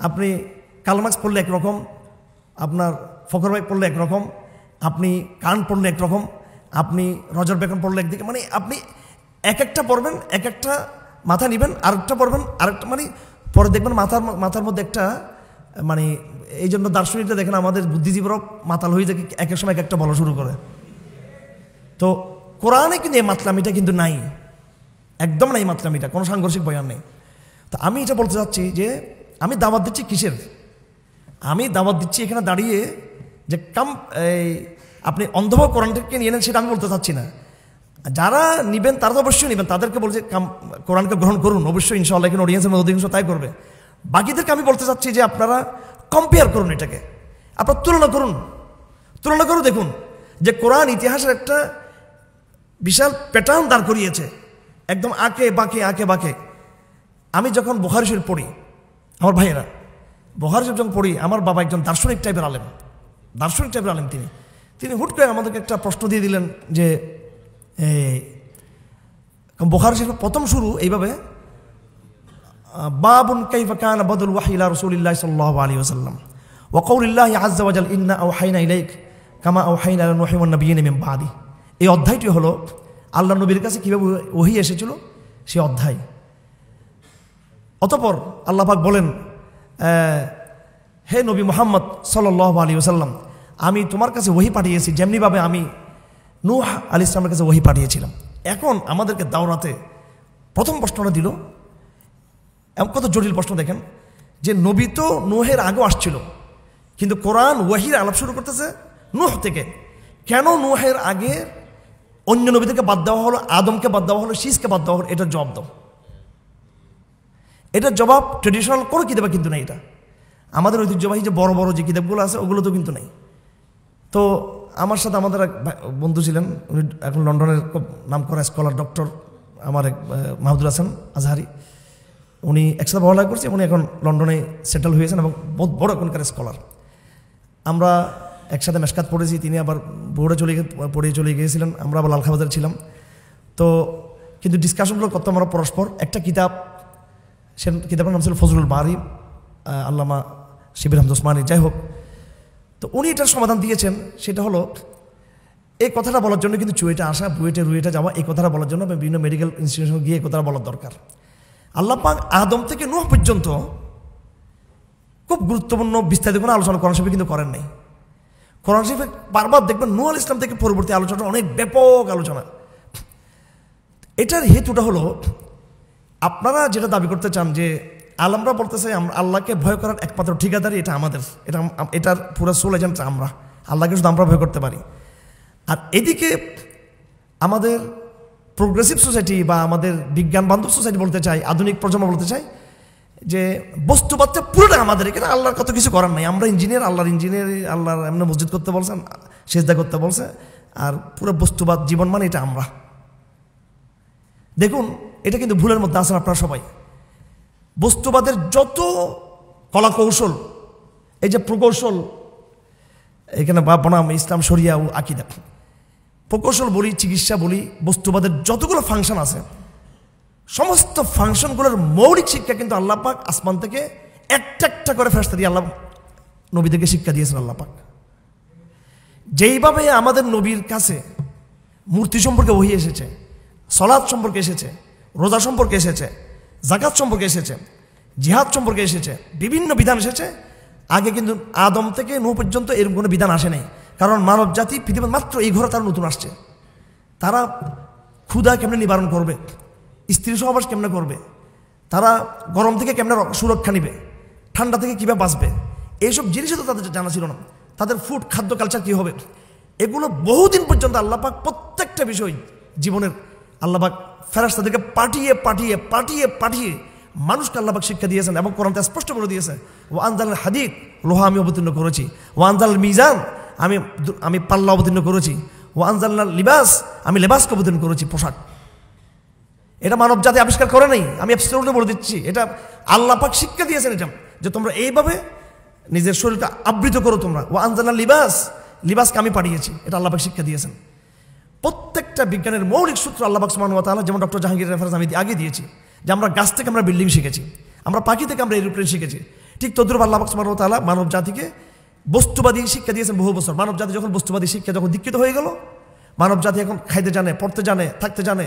আপনি কার্ল মার্কস পড়লে একরকম, আপনার ফখর ভাই পড়লে একরকম, আপনি কান পড়লে একরকম, আপনি রজার বেকন পড়লে একদিকে, মানে আপনি এক একটা পড়বেন, এক একটা মাথা নেবেন, আরেকটা পড়বেন আরেকটা, মানে পরে দেখবেন মাথার মধ্যে একটা, মানে এই জন্য দার্শনিকরা দেখেন আমাদের বুদ্ধিজীবীরাও মাতাল হয়ে যায়, এক এক সময় এক একটা বলা শুরু করে। তো কোরআনে কিন্তু এই মাতলামিটা কিন্তু নাই, একদম নাই মাতলামিটা, কোনো সাংঘর্ষিক বয়ান নেই। তো আমি এটা বলতে চাচ্ছি যে আমি দাওয়াত দিচ্ছি কিসের? আমি দাওয়াত দিচ্ছি এখানে দাঁড়িয়ে যে আপনি অন্ধভাবে কোরআনটাকে নিয়ে নেন সেটা আমি বলতে চাচ্ছি না। যারা নিবেন তারা তো অবশ্যই নেবেন, তাদেরকে বলছে কোরআনকে গ্রহণ করুন, অবশ্যই ইনশাআল্লাহ এখানে অডিয়েন্সের মধ্যে অধিকাংশ তাই করবে। বাকিদেরকে আমি বলতে চাচ্ছি যে আপনারা কম্পেয়ার করুন, এটাকে আপনারা তুলনা করুন, তুলনা করে দেখুন যে কোরআন ইতিহাসের একটা বিশাল প্যাটার্ন দাঁড় করিয়েছে, একদম আঁকে বাঁকে। আমি যখন বুখারী শরীফ পড়ি, আমার ভাইয়েরা বুখারী শরীফ যখন পড়ি, আমার বাবা একজন দার্শনিক টাইপের আলেম, তিনি হুট করে আমাদেরকে একটা প্রশ্ন দিয়ে দিলেন যে বুখারী শরীফের প্রথম শুরু এইভাবে, বাবুন কাইফা কানা বাদুল ওয়াহয়ি ইলা রাসূলিল্লাহি সাল্লাল্লাহু আলাইহি ওয়াসাল্লাম ওয়া কাউলিল্লাহি আযজা ওয়া জাল্লা ইন্না আওহাইনা ইলাইক কামা আওহাইনা ইলা নূহি ওয়ান নাবিয়্যিনা মিন বাদি। এই অধ্যায়টি হলো আল্লাহর নবীর কাছে কিভাবে ওহী এসেছিল সেই অধ্যায়। অতঃপর আল্লাহ পাক বলেন, হে নবী মুহাম্মদ সাল্লাল্লাহু আলাইহি ওয়াসাল্লাম, আমি তোমার কাছে ওহী পাঠিয়েছি যেমনিভাবে আমি নূহ আলাইহিস সালামের কাছে ওহী পাঠিয়েছিলাম। এখন আমাদেরকে দাওরাতে প্রথম প্রশ্নটা দিল, এমন কত জটিল প্রশ্ন দেখেন, যে নবী তো নূহের আগেও আসছিল, কিন্তু কোরআন ওহীর আলাপ শুরু করতেছে নূহ থেকে। কেন নূহের আগে অন্য নবীদেরকে বাদ দেওয়া হলো, আদমকে বাদ দেওয়া হলো, শীষকে বাদ দেওয়া হলো? এটার জবাব দাও। এটার জবাব ট্রেডিশনাল কোনো কিতাবে কিন্তু নেই। এটা আমাদের ঐতিহ্যবাহী যে বড় বড় যে কিতাবগুলো আছে ওগুলো তো কিন্তু নেই। তো আমার সাথে আমাদের এক বন্ধু ছিলেন, উনি এখন লন্ডনের খুব নাম করা স্কলার, ডক্টর আমার এক মাহমুদুল হাসান আজহারি, উনি একসাথে পড়ালেখা করছে, উনি এখন লন্ডনে সেটেল হয়েছেন এবং বহুত বড় এখনকার স্কলার। আমরা একসাথে মেশকাত পড়েছি, তিনি আবার বোর্ডে পড়ে চলে গিয়েছিলেন, আমরা আবার লালখাবাজার ছিলাম। তো কিন্তু ডিসকাশনগুলো করতাম আমরা পরস্পর। একটা কিতাব, সে কিতাবের নাম ছিল ফজলুল বারি, আল্লামা শিবির আহমদ ওসমানী, যাই হোক। তো উনি এটার সমাধান দিয়েছেন, সেটা হলো এই কথাটা বলার জন্য কিন্তু চুয়েটে আসা, রুয়েটে যাওয়া, এই কথাটা বলার জন্য বিভিন্ন মেডিকেল ইনস্টিটিউশনে গিয়ে এই কথাটা বলার দরকার। আল্লাহ পাক আদম থেকে নূহ পর্যন্ত খুব গুরুত্বপূর্ণ বিস্তারিত কোনো আলোচনা কোরআন শরীফে কিন্তু করেন নাই। কোরআন শরীফে বারবার দেখবেন নূহ আলাইহিস সালাম থেকে পরবর্তী আলোচনা অনেক ব্যাপক আলোচনা। এটার হেতুটা হলো, আপনারা যেটা দাবি করতে চান যে আলমরা বলতেছে আল্লাহকে ভয় করার একমাত্র ঠিকাদারি এটা আমাদের, এটার পুরো সোল এজেন্ট আমরা, আল্লাহকে শুধু আমরা ভয় করতে পারি। আর এদিকে আমাদের প্রোগ্রেসিভ সোসাইটি বা আমাদের বিজ্ঞান বান্ধব সোসাইটি বলতে চাই, আধুনিক প্রজন্ম বলতে চাই যে বস্তুবাদটা পুরোটা আমাদের, এখানে আল্লাহর কত কিছু করার নাই, আমরা ইঞ্জিনিয়ার, আল্লাহর ইঞ্জিনিয়ার, আল্লাহর এমনি মসজিদ করতে বলছেন, সেজদা করতে বলছে, আর পুরো বস্তুবাদ জীবন মানে এটা আমরা। দেখুন এটা কিন্তু ভুলের মধ্যে আছেন আপনারা সবাই। বস্তুবাদের যত কলা কৌশল, এই যে প্রকৌশল, এখানে বনাম ইসলাম শরিয়া ও আকীদা, প্রকৌশল বলি, চিকিৎসা বলি, বস্তুবাদের যতগুলো ফাংশন আছে, সমস্ত ফাংশনগুলোর মৌলিক শিক্ষা কিন্তু আল্লাহ পাক আসমান থেকে একটা একটা করে ফেরেশতা দিয়ে আল্লাহ নবীদেরকে শিক্ষা দিয়েছেন। আল্লাহ পাক যেইভাবে আমাদের নবীর কাছে মূর্তি সম্পর্কে ওহী এসেছে, সলাত সম্পর্কে এসেছে, রোজা সম্পর্কে এসেছে, যাকাত সম্পর্কে এসেছে, জিহাদ সম্পর্কে এসেছে, বিভিন্ন বিধান এসেছে, আগে কিন্তু আদম থেকে নূহ পর্যন্ত এরকম কোনো বিধান আসে নাই। কারণ মানব জাতি পৃথিবীর মাত্র এই ঘরে তারা নতুন আসছে, তারা ক্ষুধা কেমনে নিবারণ করবে, স্ত্রী সহবাস কেমনে করবে, তারা গরম থেকে কেমনে সুরক্ষা নিবে, ঠান্ডা থেকে কীভাবে বাঁচবে, এইসব জিনিসও তো তাদের জানা ছিল না। তাদের ফুড, খাদ্য কালচার কী হবে, এগুলো বহুদিন পর্যন্ত আল্লাহ পাক প্রত্যেকটা বিষয় জীবনের আল্লাহ পাক ফেরেশতাদেরকে পাঠিয়ে পাঠিয়ে পাঠিয়ে পাঠিয়ে মানুষকে আল্লাহ পাক শিক্ষা দিয়েছেন। এবং কোরআনতে স্পষ্ট করে দিয়েছে, ও আনজাল হাদিদ, লোহা আমি অবতীর্ণ করেছি, ও আনজাল মিজান, আমি পাল্লা অবতীর্ণ করেছি, ও আনজাল লিবাস, আমি লেবাসকে অবতীর্ণ করেছি, পোশাক। এটা মানব জাতি আবিষ্কার করে নাই, আমি অ্যাবসলিউটলি বলে দিচ্ছি, এটা আল্লাহ পাক শিক্ষা দিয়েছেন, এটা যে তোমরা এইভাবে নিজের শরীরকে আবৃত করো তোমরা। ও আনজাল লিবাস, লিবাসকে আমি পাঠিয়েছি, এটা আল্লাহ পাক শিক্ষা দিয়েছেন। প্রত্যেকটা বিজ্ঞানের মৌলিক সূত্র আল্লাহ পাক সুবহানাহু ওয়া তাআলা, যেমন ডক্টর জাহাঙ্গীর রেফারেন্স আমি আগে দিয়েছি, যে আমরা গাছ থেকে আমরা বিল্ডিং শিখেছি, আমরা পাখি থেকে আমরা এরোপ্লেন শিখেছি, ঠিক তদ্রুপ আল্লাহ পাক সুবহানাহু ওয়া তাআলা মানব জাতিকে বস্তুবাদী শিক্ষা দিয়েছেন বহু বছর। মানব জাতি যখন বস্তুবাদী শিক্ষা যখন দীক্ষিত হয়ে গেল, মানব জাতি এখন খাইতে জানে, পড়তে জানে, থাকতে জানে,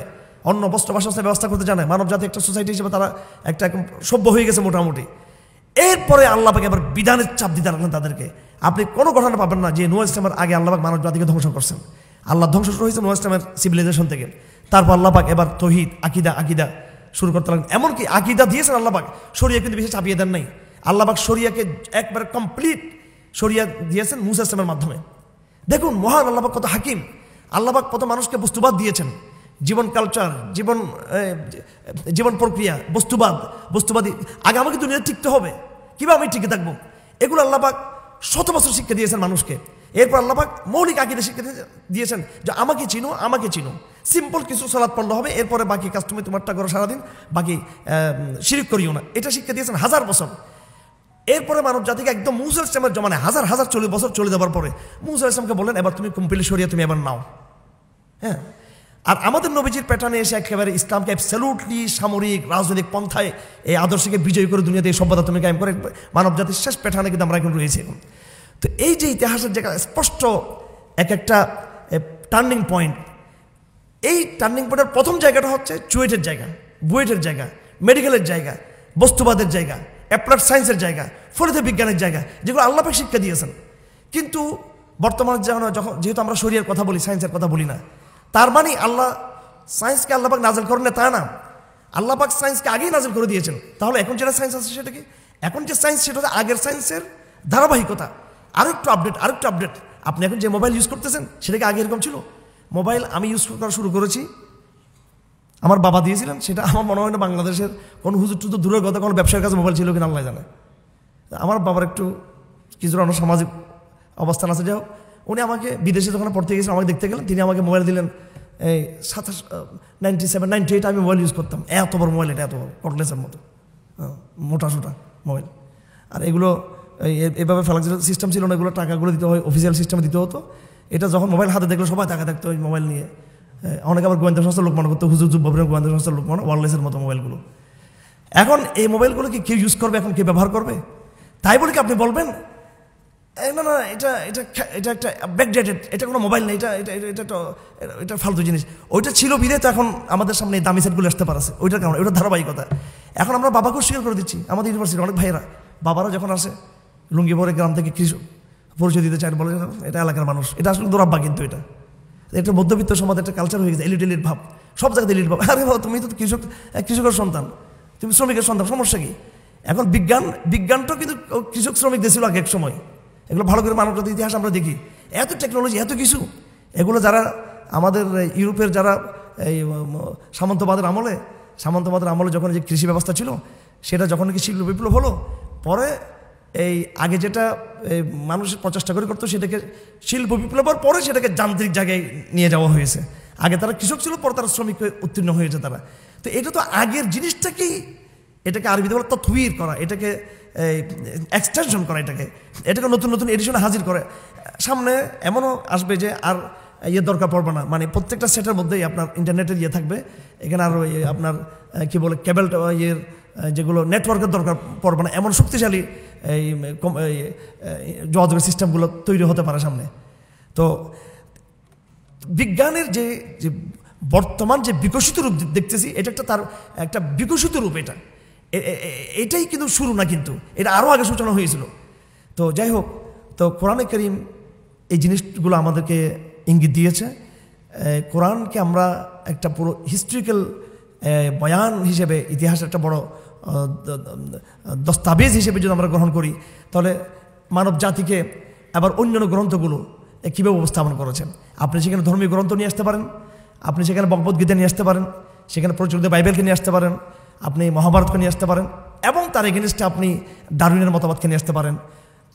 অন্য বস্ত্র বাসস্থানের ব্যবস্থা করতে জানে, মানব জাতি একটা সোসাইটি হিসেবে তারা একটা সভ্য হয়ে গেছে মোটামুটি। এরপরে আল্লাহ পাক এবার বিধানের চাপ দিতে রাখলেন তাদেরকে। আপনি কোনো ঘটনা পাবেন না যে নূহ ইসলামের আগে আল্লাহ পাক মানব জাতিকে ধ্বংস করছেন। আল্লাহ ধ্বংস শুরু হয়েছে নূহ ইসলামের সিভিলাইজেশন থেকে। তারপর আল্লাহ পাক এবার তৌহিদ আকিদা শুরু করতে লাগলেন। এমনকি আকিদা দিয়েছেন আল্লাহ পাক, শরিয়া কিন্তু বেশি চাপিয়ে দেন নাই। আল্লাহ পাক শরিয়াকে একবার কমপ্লিট শরিয়া দিয়েছেন মূসা ইসলামের মাধ্যমে। দেখুন মহান আল্লাহ পাক কত হাকিম। আল্লাহ পাক কত মানুষকে বস্তুবাদ দিয়েছেন, জীবন কালচার, জীবন প্রক্রিয়া, বস্তুবাদী। আগে আমাকে দুনিয়াতে টিকতে হবে, কিভাবে আমি টিকে থাকবো, এগুলো আল্লাহ পাক শত বছর শিক্ষা দিয়েছেন মানুষকে। এরপর আল্লাহ পাক মৌলিক আকীদা শিক্ষা দিয়েছেন যে আমাকে চিনো, সিম্পল কিছু সালাত পড়লে হবে, এরপরে বাকি কাজ তুমি তোমারটা করো সারাদিন, বাকি শিরক করিও না। এটা শিক্ষা দিয়েছেন 1000 বছর। এরপরে মানব জাতিকে একদম মূসা ইসলামের জমানে 1040 বছর চলে যাওয়ার পরে মূসা ইসলামকে বললেন এবার তুমি কমপ্লিট শরিয়া তুমি এবার নাও। হ্যাঁ, আর আমাদের নবীজির প্যাটার্নে এসে একেবারে ইসলামকে অ্যাবসলিউটলি সামরিক রাজনৈতিক পন্থায় এই আদর্শকে বিজয় করে দুনিয়াতে এই সভ্যতা তুমি কায়েম করে মানব জাতির শেষ প্যাটার্নে কিন্তু আমরা এখন রয়েছি। এখন তো এই যে ইতিহাসের জায়গা স্পষ্ট একটা টার্নিং পয়েন্ট, এই টার্নিং পয়েন্টের প্রথম জায়গাটা হচ্ছে চুয়েটের জায়গা, বুয়েটের জায়গা, মেডিকেলের জায়গা, বস্তুবাদের জায়গা, অ্যাপ্লাইড সায়েন্সের জায়গা, ফলিত বিজ্ঞানের জায়গা, যেগুলো আল্লাহ পাক শিক্ষা দিয়েছেন। কিন্তু বর্তমানে যখন যেহেতু আমরা শরীরের কথা বলি, সায়েন্সের কথা বলি না, তার মানে আল্লাহ সায়েন্সকে আল্লাহ পাক নাজিল করেন না তা না, আল্লাহ পাক সায়েন্সকে আগেই নাজিল করে দিয়েছেন। তাহলে এখন যেটা সায়েন্স আছে সেটা কি? এখন যে সায়েন্স সেটা হচ্ছে আগের সায়েন্সের ধারাবাহিকতা, আরেকটু আপডেট। আপনি এখন যে মোবাইল ইউজ করতেছেন সেটা কি আগে এরকম ছিল? মোবাইল আমি ইউজ করা শুরু করেছি, আমার বাবা দিয়েছিলেন, সেটা আমার মনে হয় না বাংলাদেশের কোনো হুজুর টুজুর দূরের কথা কোনো ব্যবসার কাছে মোবাইল ছিল কিনা আল্লাহ জানে। আমার বাবার একটু কিছু সামাজিক অবস্থান আছে, যাই হোক, উনি আমাকে বিদেশে যখন পড়তে গেছিলেন আমাকে দেখতে গেলেন, তিনি আমাকে মোবাইল দিলেন এই 97, 98 আমি মোবাইল ইউজ করতাম। এত বড় মোবাইল, এটা এত বড় কটলেসের মতো মোটা সোটা মোবাইল। আর এগুলো এভাবে ফেলা সিস্টেম ছিল না, এগুলো টাকাগুলো দিতে হয় অফিসিয়াল সিস্টেমে দিতে হতো। এটা যখন মোবাইল হাতে দেখলো সবাই টাকা থাকতো ওই মোবাইল নিয়ে। অনেকে আবার গোয়েন্দা সংস্থার লোক মনে করতো, হুজুর যুব্বাবরের গোয়েন্দা সংস্থার লোক মনে, ওয়ারলেসের মতো মোবাইলগুলো। এখন এই মোবাইলগুলো কি কেউ ইউজ করবে, এখন কে ব্যবহার করবে? তাই বলে কি আপনি বলবেন না এটা একটা ব্যাকডেটেড, এটা কোনো মোবাইল নেই, এটা ফালতু জিনিস। ওইটা ছিল বিদে তো এখন আমাদের সামনে দামি সেটগুলো আসতে পারছে, ওইটার কারণে, ওইটা ধারাবাহিকতা। এখন আমরা বাবাকেও স্বীকার করে দিচ্ছি, আমাদের ইউনিভার্সিটির অনেক ভাইয়েরা বাবারা যখন আসে লুঙ্গি পরে গ্রাম থেকে কৃষক পরিচয় দিতে চায়, বলে এটা এলাকার মানুষ, এটা আসলে দৌরাব্বা, কিন্তু এটা মধ্যবিত্ত সমাজে একটা কালচার হয়ে গেছে, এলিট ভাব, সব জায়গাতে এলিট ভাব। আরে বাবা তুমি তো কৃষকের সন্তান, তুমি শ্রমিকের সন্তান, সমস্যা কি? এখন বিজ্ঞানটা কিন্তু কৃষক শ্রমিক দিয়েছিল আগে এক সময়। এগুলো ভালো করে মানব জাতির ইতিহাস আমরা দেখি, এত টেকনোলজি, এত কিছু। এগুলো যারা আমাদের ইউরোপের যারা এই সামন্তবাদের আমলে যখন যে কৃষি ব্যবস্থা ছিল, সেটা যখন কি শিল্প বিপ্লব হলো, পরে এই আগে যেটা মানুষের প্রচেষ্টা করে করতো সেটাকে শিল্প বিপ্লবের পরে সেটাকে যান্ত্রিক জায়গায় নিয়ে যাওয়া হয়েছে। আগে তারা কৃষক ছিল, পরে তারা শ্রমিক উত্তীর্ণ হয়েছে তারা। তো এটা তো আগের জিনিসটাকেই, এটাকে আরবিতে বলে তথ্যীর করা, এটাকে এক্সটেনশন করা, এটাকে নতুন এডিশনে হাজির করে। সামনে এমনও আসবে যে আর দরকার পড়বে না, মানে প্রত্যেকটা সেটের মধ্যেই আপনার ইন্টারনেটের থাকবে, এখানে আর আপনার কি বলে কেবল যেগুলো নেটওয়ার্কের দরকার পড়বে না, এমন শক্তিশালী এই যোগাযোগের সিস্টেমগুলো তৈরি হতে পারে সামনে। তো বিজ্ঞানের যে বর্তমান যে বিকশিত রূপ দেখতেছি, এটা তার একটা বিকশিত রূপ। এটাই কিন্তু শুরু না, কিন্তু এটা আরও আগে সূচনা হয়েছিল। তো যাই হোক, তো কোরআনে কারীম এই জিনিসগুলো আমাদেরকে ইঙ্গিত দিয়েছে। কোরআনকে আমরা একটা পুরো হিস্ট্রিক্যাল বয়ান হিসেবে, ইতিহাসের একটা বড় দস্তাবেজ হিসেবে যদি আমরা গ্রহণ করি, তাহলে মানব জাতিকে আবার অন্যান্য গ্রন্থগুলো কীভাবে উপস্থাপন করেছেন। আপনি সেখানে ধর্মীয় গ্রন্থ নিয়ে আসতে পারেন, আপনি সেখানে ভগবদ্গীতা নিয়ে আসতে পারেন, সেখানে প্রচলিত বাইবেলকে নিয়ে আসতে পারেন, আপনি মহাভারতকে নিয়ে আসতে পারেন, এবং তার এগেনস্টে আপনি ডারউইনের মতবাদকে নিয়ে আসতে পারেন,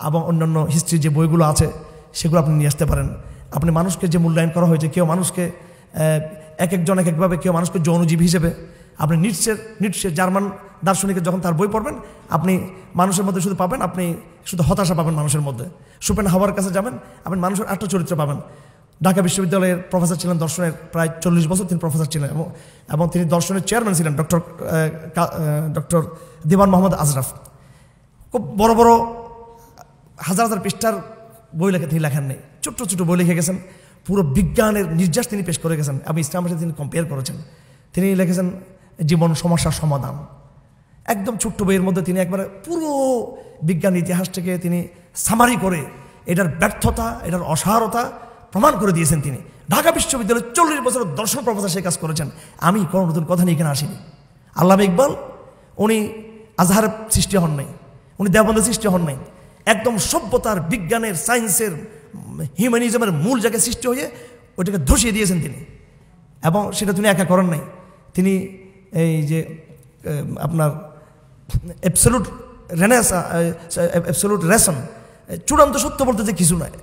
এবং অন্যান্য হিস্ট্রির যে বইগুলো আছে সেগুলো আপনি নিয়ে আসতে পারেন। আপনি মানুষকে যে মূল্যায়ন করা হয়েছে, কেউ মানুষকে এক একজন এক একভাবে, কেউ মানুষকে যৌনজীবী হিসেবে, আপনি নিটসের জার্মান দার্শনিকের যখন তার বই পড়বেন, আপনি মানুষের মধ্যে শুধু পাবেন, আপনি শুধু হতাশা পাবেন মানুষের মধ্যে। শোপেনহাওয়ার কাছে যাবেন, আপনি মানুষের আত্মচরিত্র পাবেন। ঢাকা বিশ্ববিদ্যালয়ের প্রফেসর ছিলেন দর্শনের, প্রায় 40 বছর তিনি প্রফেসর ছিলেন, এবং তিনি দর্শনের চেয়ারম্যান ছিলেন ডক্টর দিওয়ান মোহাম্মদ আজরাফ। খুব বড় বড় হাজার হাজার পৃষ্ঠার বই তিনি লেখেন নেই, ছোট্ট ছোট বই লিখে গেছেন। পুরো বিজ্ঞানের নির্যাস তিনি পেশ করে গেছেন এবং ইসলামের সাথে তিনি কম্পেয়ার করেছেন। তিনি লিখেছেন জীবন সমস্যার সমাধান, একদম ছোট্ট বইয়ের মধ্যে তিনি একবারে পুরো বিজ্ঞান ইতিহাস থেকে তিনি সামারি করে এটার ব্যর্থতা, এটার অসারতা প্রমাণ করে দিয়েছেন। তিনি ঢাকা বিশ্ববিদ্যালয়ে 40 বছরের দর্শন প্রফেসর সেই কাজ করেছেন। আমি কোনো নতুন কথা নিয়ে এখানে আসিনি। আল্লামা ইকবাল উনি আজহারের সৃষ্টি হন নাই, উনি দেওবন্দের সৃষ্টি হন নাই, একদম সভ্যতার, বিজ্ঞানের, সায়েন্সের, হিউম্যানিজমের মূল জায়গায় সৃষ্টি হয়ে ওইটাকে ধসিয়ে দিয়েছেন তিনি। এবং সেটা তিনি একা করেন নাই, তিনি এই যে আপনার অ্যাবসলিউট রেশন, চূড়ান্ত সত্য বলতে যে কিছু নয়,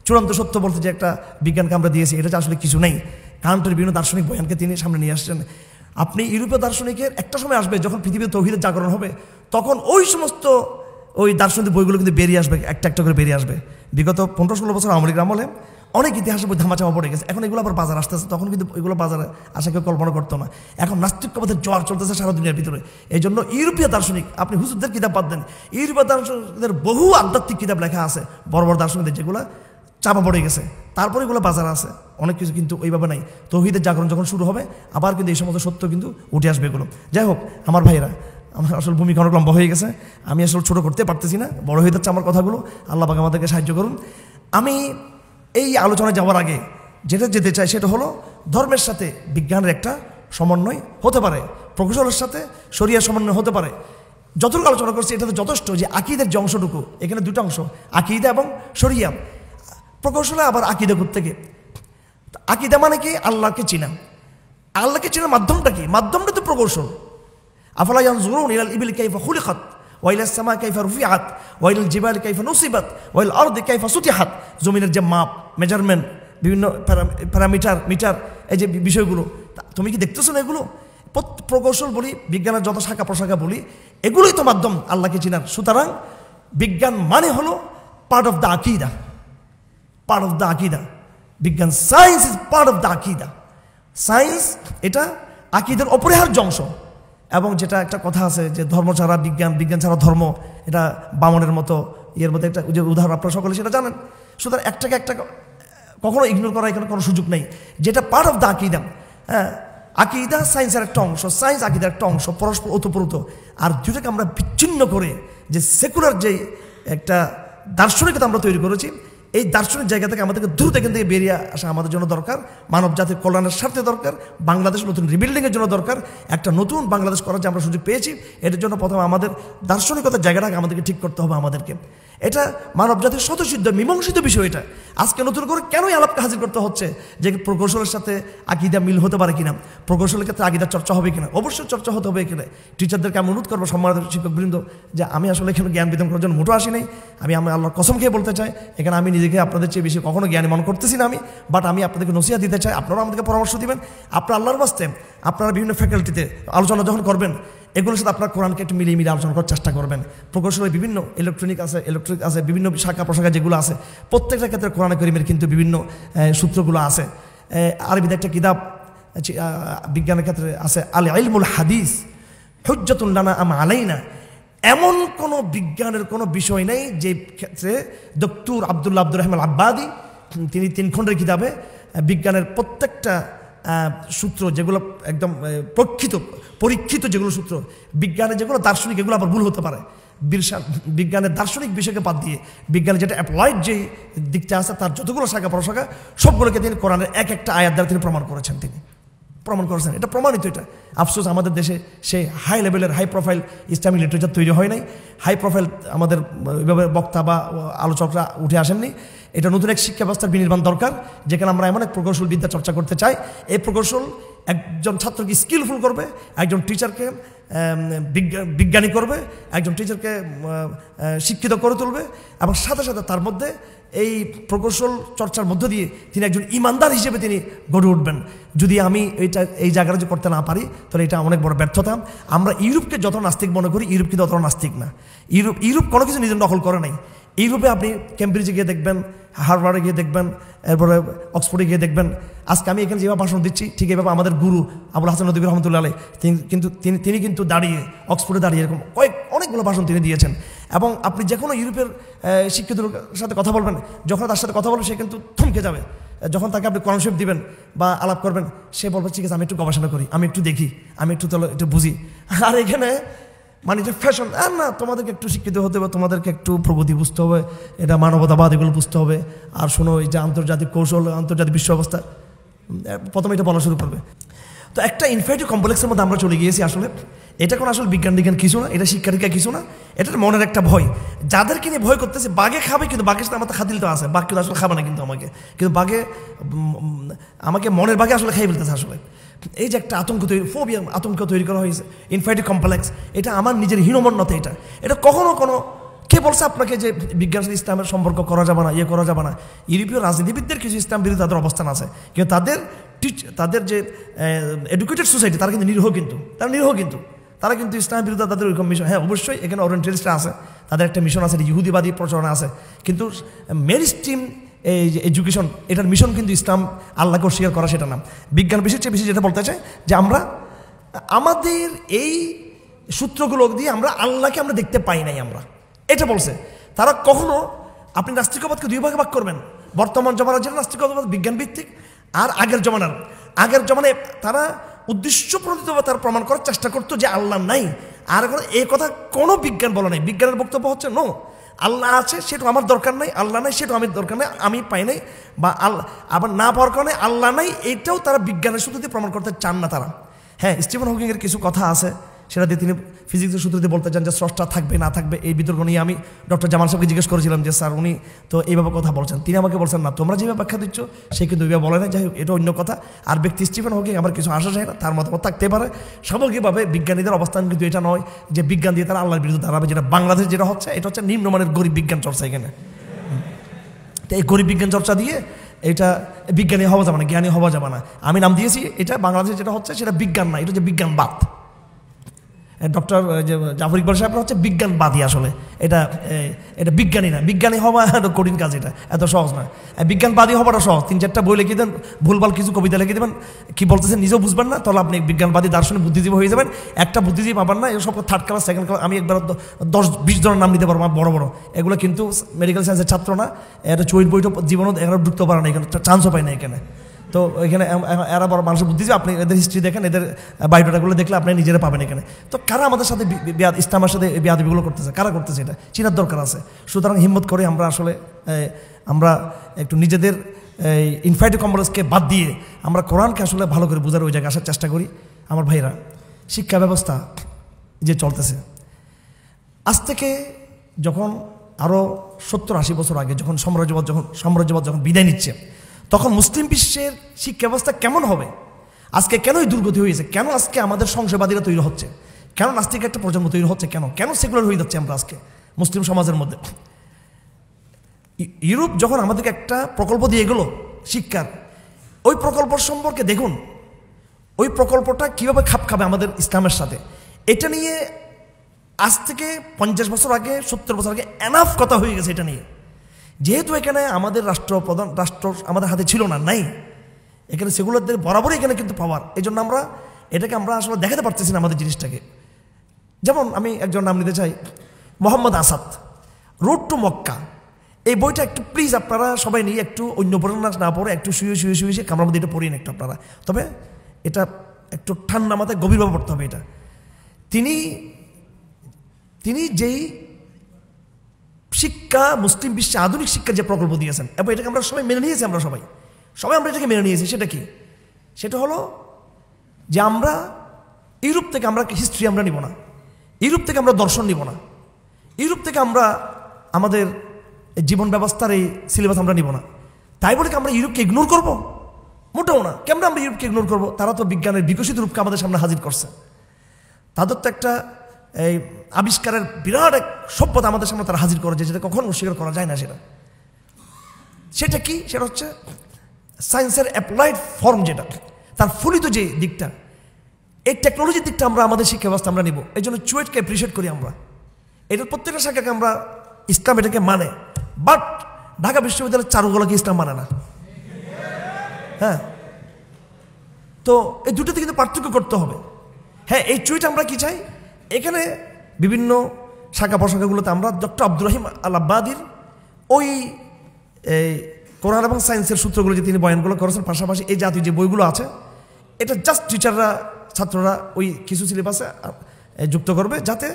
চূড়ান্ত সত্য বলতে যে একটা বিজ্ঞানকে আমরা দিয়েছি, এটা আসলে কিছু নেই। কান্টের বিভিন্ন দার্শনিক বয়ানকে তিনি সামনে নিয়ে আসছেন। আপনি ইউরোপীয় দার্শনিকের একটা সময় আসবে যখন পৃথিবীর তৌহিদের জাগরণ হবে, তখন ওই সমস্ত ওই দার্শনিক বইগুলো কিন্তু বেরিয়ে আসবে, একটা একটা করে বেরিয়ে আসবে। বিগত 15-16 বছর আওয়ামী লীগ আমলে অনেক ইতিহাসের বই ধামাচাপা পড়ে গেছে, এখন এগুলো আবার বাজার আসতেছে। তখন কিন্তু এগুলো বাজারে আসা কেউ কল্পনা করতো না। এখন নাস্তিক্যবাদের জ্বর চলতেছে সারা দুনিয়ার ভিতরে। এই জন্য ইউরোপীয় দার্শনিক, আপনি হুজুরদের কিতাব বাদ দেন, ইউরোপীয় দার্শনিকদের বহু আধ্যাত্মিক কিতাব লেখা আছে বড় বড় দার্শনিকদের, যেগুলো চাপা পড়ে গেছে, তারপরে এগুলো বাজারে আছে অনেক কিছু, কিন্তু ওইভাবে নাই। তৌহিদের জাগরণ যখন শুরু হবে আবার কিন্তু এই সমস্ত সত্য কিন্তু উঠে আসবে এগুলো। যাই হোক আমার ভাইয়েরা, আমার আসলে ভূমিকা অনেক লম্বা হয়ে গেছে, আমি আসলে ছোটো করতে পারতেছি না, বড় হয়ে যাচ্ছে আমার কথাগুলো। আল্লাহ পাক আমাদেরকে সাহায্য করুন। আমি এই আলোচনায় যাওয়ার আগে যেটা যেতে চাই সেটা হলো, ধর্মের সাথে বিজ্ঞানের একটা সমন্বয় হতে পারে, প্রকৌশলের সাথে শরিয়ার সমন্বয় হতে পারে। যতটুকু আলোচনা করছি এটা তো যথেষ্ট। যে আকিদের যে অংশটুকু, এখানে দুটো অংশ, আকিদা এবং শরিয়া। প্রকৌশলে আবার আকিদা থেকে, আকিদা মানে কি? আল্লাহকে চিনা। আল্লাহকে চেনার মাধ্যমটা কি? মাধ্যমটা তো প্রকৌশল। আফালা ইয়ানজুরুনা ইলাল ইবিলি কাইফা খুলিকাত ওয়া ইলাস সামাই কাইফা রুফিআত ওয়া ইলাল জিবালি কাইফা নুসিবাত ওয়া ইলাল আরদি কাইফা সুতিহাত। জমিনের যে মাপ, মেজারমেন্ট, বিভিন্ন প্যারামিটার, মিটার, এই যে বিষয়গুলো, তুমি কি দেখতেছো না? এগুলো প্রকৌশল বলি, বিজ্ঞানের যত শাখা প্রশাখা বলি, এগুলোই তো মাধ্যম আল্লাহকে চিনার। সুতরাং বিজ্ঞান মানে হলো পার্ট অফ দ্য আকিদা, পার্ট অফ দ্য আকিদা। বিজ্ঞান, science is part of the আকিদা। সায়েন্স এটা আকিদার অপরিহার্য অংশ। এবং যেটা একটা কথা আছে যে ধর্ম ছাড়া বিজ্ঞান, বিজ্ঞান ছাড়া ধর্ম, এটা বামনের মতো ইয়ের মধ্যে একটা যে উদাহরণ আপনারা সকলে সেটা জানেন। সুতরাং একটাকে একটা কখনো ইগনোর করা এখানে কোনো সুযোগ নেই, যেটা পার্ট অফ দ্য আকিদা। হ্যাঁ, আকিদা সায়েন্সের একটা অংশ, সায়েন্স আকিদার একটা অংশ, পরস্পর ওতপ্রোত। আর দুটাকে আমরা বিচ্ছিন্ন করে যে সেকুলার যে একটা দার্শনিকতা আমরা তৈরি করেছি, এই দার্শনিক জায়গা থেকে আমাদেরকে দ্রুত এখান থেকে বেরিয়ে আসা আমাদের জন্য দরকার। মানব জাতির কল্যাণের স্বার্থে দরকার, বাংলাদেশ নতুন রিবিল্ডিংয়ের জন্য দরকার, একটা নতুন বাংলাদেশ করার যে আমরা সুযোগ পেয়েছি, এটার জন্য প্রথমে আমাদের দার্শনিকতার জায়গাটাকে আমাদেরকে ঠিক করতে হবে আমাদেরকে। এটা মানব জাতির স্বতঃসিদ্ধ মীমাংসিত বিষয়। এটা আজকে নতুন করে কেনই আলাপকে হাজির করতে হচ্ছে যে প্রকৌশলের সাথে আকিদা মিল হতে পারে কিনা, প্রকৌশলের ক্ষেত্রে আকিদার চর্চা হবে কিনা? অবশ্যই চর্চা হতে হবে কিনা। টিচারদেরকে আমি অনুরোধ করবো, সম্মানিত শিক্ষকবৃন্দ, যে আমি আসলে এখানে জ্ঞান বিতরণ করার জন্য মোটো আসি নাই। আমি আল্লাহর কসম খেয়ে বলতে চাই, এখানে আমি নিজেকে আপনাদের চেয়ে বেশি কখনো জ্ঞানী মনে করতেছি না আমি। বাট আমি আপনাদেরকে নসিহত দিতে চাই, আপনারাও আমাদেরকে পরামর্শ দিবেন। আপনার আল্লাহর বাস্তে আপনারা বিভিন্ন ফ্যাকাল্টিতে আলোচনা যখন করবেন, এগুলোর সাথে আপনার কোরআনকে একটু মিলিয়ে মিলিয়ে আলোচনা করার চেষ্টা করবেন। প্রকৌশলের বিভিন্ন ইলেকট্রিক আছে, বিভিন্ন শাখা প্রশাখা যেগুলো আছে, প্রত্যেকটা ক্ষেত্রে কোরআন কারীমের কিন্তু বিভিন্ন সূত্রগুলো আছে। আরবিতে একটা কিতাব বিজ্ঞানের ক্ষেত্রে আছে, আল ইলমুল হাদিস হুজ্জাতুন লানা আম আলাইনা। এমন কোনো বিজ্ঞানের কোনো বিষয় নেই যে ক্ষেত্রে ডক্টর আব্দুর রহমান আব্বাদি তিনি 3 খণ্ডের কিতাবে বিজ্ঞানের প্রত্যেকটা সূত্র, যেগুলো একদম পরীক্ষিত যেগুলো সূত্র, বিজ্ঞানের যেগুলো দার্শনিক, এগুলো আবার ভুল হতে পারে। বিজ্ঞানের দার্শনিক বিষয়কে বাদ দিয়ে বিজ্ঞানের যেটা অ্যাপ্লাইড যে দিকটা আছে, তার যতগুলো শাখা প্রশাখা সবগুলোকে তিনি কোরআনের এক একটা আয়াত দ্বারা তিনি প্রমাণ করেছেন। এটা প্রমাণিত। এটা আফসোস আমাদের দেশে সেই হাই লেভেলের হাই প্রোফাইল ইসলামিক লিটারেচার তৈরি হয় নাই। হাই প্রোফাইল আমাদের ওইভাবে বক্তা বা আলোচকরা উঠে আসেননি। এটা নতুন এক শিক্ষা ব্যবস্থার বিনির্মাণ দরকার, যেখানে আমরা এমন এক প্রকৌশল বিদ্যা চর্চা করতে চাই। এই প্রকৌশল একজন ছাত্রকে স্কিলফুল করবে, একজন টিচারকে বিজ্ঞানী করবে, একজন টিচারকে শিক্ষিত করে তুলবে, এবং সাথে সাথে তার মধ্যে এই প্রকৌশল চর্চার মধ্য দিয়ে তিনি একজন ইমানদার হিসেবে তিনি গড়ে উঠবেন। যদি আমি এই জায়গাটা যে করতে না পারি তাহলে এটা অনেক বড় ব্যর্থতা। আমরা ইউরোপকে যত নাস্তিক মনে করি, ইউরোপ কিন্তু অতটা নাস্তিক না। ইউরোপ কোনো কিছু নিজের দখল করে নাই। ইউরোপে আপনি কেমব্রিজে গিয়ে দেখবেন, হার্ভার্ডে গিয়ে দেখবেন, এরপরে অক্সফোর্ডে গিয়ে দেখবেন। আজকে আমি এখানে যেভাবে ভাষণ দিচ্ছি ঠিক এভাবে আমাদের গুরু আবুল হাসান নদভী রহমতুল্লাহ আলাইহি তিনি কিন্তু দাঁড়িয়ে অক্সফোর্ডে দাঁড়িয়ে এরকম অনেকগুলো ভাষণ তিনি দিয়েছেন। এবং আপনি যে কোনো ইউরোপের শিক্ষিতের সাথে কথা বলবেন, যখন তার সাথে কথা বলবেন সে কিন্তু থমকে যাবে। যখন তাকে আপনি কোরআন শরীফ দিবেন বা আলাপ করবেন, সে বলবে ঠিক আছে আমি একটু গবেষণা করি, আমি একটু দেখি, আমি একটু বুঝি। আর এখানে মানে যে ফ্যাশন, আর না, তোমাদেরকে একটু শিক্ষিত হতে হবে, তোমাদেরকে একটু প্রগতি বুঝতে হবে, এটা মানবতাবাদ এগুলো বুঝতে হবে। আর শোনো, এই যে আন্তর্জাতিক কৌশল, আন্তর্জাতিক বিশ্ব অবস্থা, প্রথমে এটা বলা শুরু করবে। তো একটা ইনফিনিটি কমপ্লেক্সের মধ্যে আমরা চলে গিয়েছি। আসলে এটা কোনো আসলে বিজ্ঞান কিছু না, এটা শিক্ষা কিছু না, এটা মনের একটা ভয়। যাদেরকে নিয়ে ভয় করতেছে, বাঘে খাবে, কিন্তু বাঘের সাথে আমার তো খাতিল তো আছে, বাঘ কিন্তু আসলে খাবে না কিন্তু আমাকে মনের বাঘে আসলে খাই ফেলতেছে আসলে। এই যে একটা আতঙ্ক তৈরি করা হয়েছে, ইনফিনিটি কমপ্লেক্স, এটা আমার নিজের হীনমন্যতা। এটা কখনো কে বলছে আপনাকে যে বিজ্ঞান সাথে ইসলামের সম্পর্ক করা যাবে না, করা যাবে না? ইউরোপীয় রাজনীতিবিদদের কিছু ইসলাম বিরোধী তাদের অবস্থান আছে, কিন্তু তাদের যে এডুকেটেড সোসাইটি তারা কিন্তু নিরীহ, তারা কিন্তু ইসলামের বিরুদ্ধে তাদের ওইরকম মিশন। হ্যাঁ, অবশ্যই এখানে ওরিয়েন্টালিস্টরা আছে, তাদের একটা মিশন আছে, ইহুদিবাদী প্রচারণা আছে, কিন্তু মেইনস্ট্রিম এই যে এডুকেশন, এটার মিশন কিন্তু ইসলাম আল্লাহকে অস্বীকার করা সেটা না। বিজ্ঞান বিশেষ চেয়ে বেশি যেটা বলতে চাই যে আমরা আমাদের এই সূত্রগুলো দিয়ে আমরা আল্লাহকে আমরা দেখতে পাই নাই, আমরা এটা বলছে তারা। কখনো আপনি নাস্তিকবাদকে দুই ভাগে ভাগ করবেন, বর্তমান জমানার যে নাস্তিকবাদ বিজ্ঞান ভিত্তিক, আর আগের জমানায় তারা উদ্দেশ্যপ্রণোদিতভাবে তারা প্রমাণ করার চেষ্টা করতো যে আল্লাহ নাই। আর এখন এই কথা কোনো বিজ্ঞান বলা নাই। বিজ্ঞানের বক্তব্য হচ্ছে নো, আল্লাহ আছে সেটা আমার দরকার নাই, আল্লাহ নাই সেটা আমার দরকার নাই, আমি পাই নাই, বা আল্লাহ আবার না পাওয়ার কারণে আল্লাহ নাই, এটাও তারা বিজ্ঞানের সূত্র দিয়ে প্রমাণ করতে চান না তারা। হ্যাঁ, স্টিফেন হকিংয়ের কিছু কথা আছে, সেটা দিয়ে তিনি ফিজিক্সের সূত্র দিয়ে বলতে চান যে স্রষ্টা থাকবে না থাকবে। এই বিতর্ক নিয়ে আমি ডক্টর জামাল সাহেবকে জিজ্ঞেস করেছিলাম যে স্যার উনি তো এইভাবে কথা বলছেন, তিনি আমাকে বলছেন না, তোমরা যেভাবে ব্যাখ্যা দিচ্ছ সে কিন্তু ওইভাবে বলে না। যাই হোক, এটা অন্য কথা। আর ব্যক্তি স্টিফেন হকিং আমার কিছু আসা যায় না, তার মতামত থাকতে পারে। সামগ্রিকভাবে বিজ্ঞানীদের অবস্থান কিন্তু এটা নয় যে বিজ্ঞান দিয়ে তারা আল্লাহর বিরুদ্ধে দাঁড়াবে, যেটা বাংলাদেশ যেটা হচ্ছে, এটা হচ্ছে নিম্নমানের গরিব বিজ্ঞান চর্চা এখানে। তো এই গরিব বিজ্ঞান চর্চা দিয়ে এটা বিজ্ঞানী হওয়া যাবে না, জ্ঞানী হওয়া যাবে না। আমি নাম দিয়েছি, এটা বাংলাদেশে যেটা হচ্ছে সেটা বিজ্ঞান না, এটা হচ্ছে বিজ্ঞানবাদ। ডক্টর জাফর ইকবাল সাহেবরা হচ্ছে বিজ্ঞানবাদী। আসলে এটা বিজ্ঞানী না, বিজ্ঞানী হওয়া কঠিন কাজ, এটা এত সহজ না। বিজ্ঞানবাদী হওয়াটা সহজ, 3-4টা বই লিখে দেন, ভুলভাল কিছু কবিতা লিখে দেবেন, কি বলতেছেন নিজেও বুঝবেন না, তাহলে আপনি বিজ্ঞানবাদী দার্শনিক বুদ্ধিজীবী হয়ে যাবেন। একটা বুদ্ধিজীবী পাবেন না, এসব থার্ড ক্লাস সেকেন্ড ক্লাস। আমি একবার 10-20 জনের নাম নিতে পারবো বড় বড়, এগুলো কিন্তু মেডিকেল সায়েন্সের ছাত্র না, এটা চৈত বইটা জীবনও এখানে ঢুকতে পারে না, এখানে চান্সও পায় না এখানে। তো এখানে এরা বড় মানুষের বুদ্ধিজীবী, আপনি এদের হিস্ট্রি দেখেন, এদের বায়োডাটাগুলো দেখলে আপনি নিজেরা পাবেন এখানে। তো কারা আমাদের সাথে ইসলামের সাথে বেয়াদবিগুলো করতেছে, কারা করতেছে, এটা চিনার দরকার আছে। সুতরাং হিম্মত করে আমরা একটু নিজেদের ইনফিনিটি কমপ্লেক্সকে বাদ দিয়ে আমরা কোরআনকে আসলে ভালো করে বোঝার ওই জায়গায় আসার চেষ্টা করি। আমার ভাইরা, শিক্ষা ব্যবস্থা যে চলতেছে, আজ থেকে যখন আরও 70-80 বছর আগে যখন সাম্রাজ্যবাদ যখন বিদায় নিচ্ছে, তখন মুসলিম বিশ্বের শিক্ষা ব্যবস্থা কেমন হবে? আজকে কেন এই দুর্গতি হয়েছে? কেন আজকে আমাদের সংশয়বাদীরা তৈরি হচ্ছে? কেন নাস্তিক একটা প্রজন্ম তৈরি হচ্ছে? কেন সেকুলার হয়ে যাচ্ছে আমরা আজকে মুসলিম সমাজের মধ্যে? ইউরোপ যখন আমাদেরকে একটা প্রকল্প দিয়ে গেল শিক্ষার, ওই প্রকল্প সম্পর্কে দেখুন, ওই প্রকল্পটা কীভাবে খাপ খাবে আমাদের ইসলামের সাথে। এটা নিয়ে আজ থেকে 50 বছর আগে, 70 বছর আগে এনাফ কথা হয়ে গেছে এটা নিয়ে। যেহেতু এখানে আমাদের রাষ্ট্র আমাদের হাতে ছিল না, নাই, এখানে সেগুলোদের বরাবরই এখানে কিন্তু পাওয়ার। এই জন্য এটাকে আমরা আসলে দেখাতে পারতেছি না আমাদের জিনিসটাকে। যেমন আমি একজন নাম নিতে চাই, মোহাম্মদ আসাদ, রোড টু মক্কা। এই বইটা একটু প্লিজ আপনারা সবাই নিয়ে একটু অন্য উপন্যাস না পড়ে একটু শুয়ে কামরার মধ্যে এটা পড়িন একটু আপনারা। তবে এটা একটু ঠান্ডা মাথায় গভীরভাবে পড়তে হবে এটা। তিনি যেই শিক্ষা মুসলিম বিশ্বে আধুনিক শিক্ষার যে প্রকল্প দিয়েছেন, এবং এটাকে আমরা সবাই মেনে নিয়েছি, আমরা এটাকে মেনে নিয়েছি। সেটা হলো যে আমরা ইউরোপ থেকে আমরা হিস্ট্রি আমরা নিব না, ইউরোপ থেকে আমরা দর্শন নিব না, ইউরোপ থেকে আমরা আমাদের জীবন ব্যবস্থার এই সিলেবাস আমরা নিব না। তাই বলে কি আমরা ইউরোপকে ইগনোর করবো? মোটেও না। কেমন আমরা ইউরোপকে ইগনোর করবো? তারা তো বিজ্ঞানের বিকশিত রূপকে আমাদের সামনে হাজির করছে। তাদের তো একটা এই আবিষ্কারের বিরাট এক সভ্যতা আমাদের সামনে তারা হাজির করেছে, যেটা কখনো অস্বীকার করা যায় না। সেটা সেটা কি? সেটা হচ্ছে সায়েন্সের অ্যাপ্লাইড ফর্ম, যেটা তার ফলিত যে দিকটা, এই টেকনোলজির দিকটা আমরা আমাদের শিক্ষা ব্যবস্থা আমরা নিব। এই জন্য চুয়েটকে অ্যাপ্রিসিয়েট করি আমরা। এটার প্রত্যেকটা শাখাকে আমরা, ইসলাম এটাকে মানে, বাট ঢাকা বিশ্ববিদ্যালয়ের চারুকলাকে ইসলাম মানে না। হ্যাঁ, তো এই দুটোতে কিন্তু পার্থক্য করতে হবে। হ্যাঁ, এই চুয়েটে আমরা কি চাই, এখানে বিভিন্ন শাখা প্রশাখাগুলোতে আমরা ডক্টর আব্দুর রহিম আল আব্বাদির ওই কোরআন এবং সায়েন্সের সূত্রগুলো যে তিনি বয়ানগুলো করেছেন, পাশাপাশি এই জাতীয় যে বইগুলো আছে, এটা জাস্ট টিচাররা, ছাত্ররা ওই কিছু সিলেবাসে যুক্ত করবে, যাতে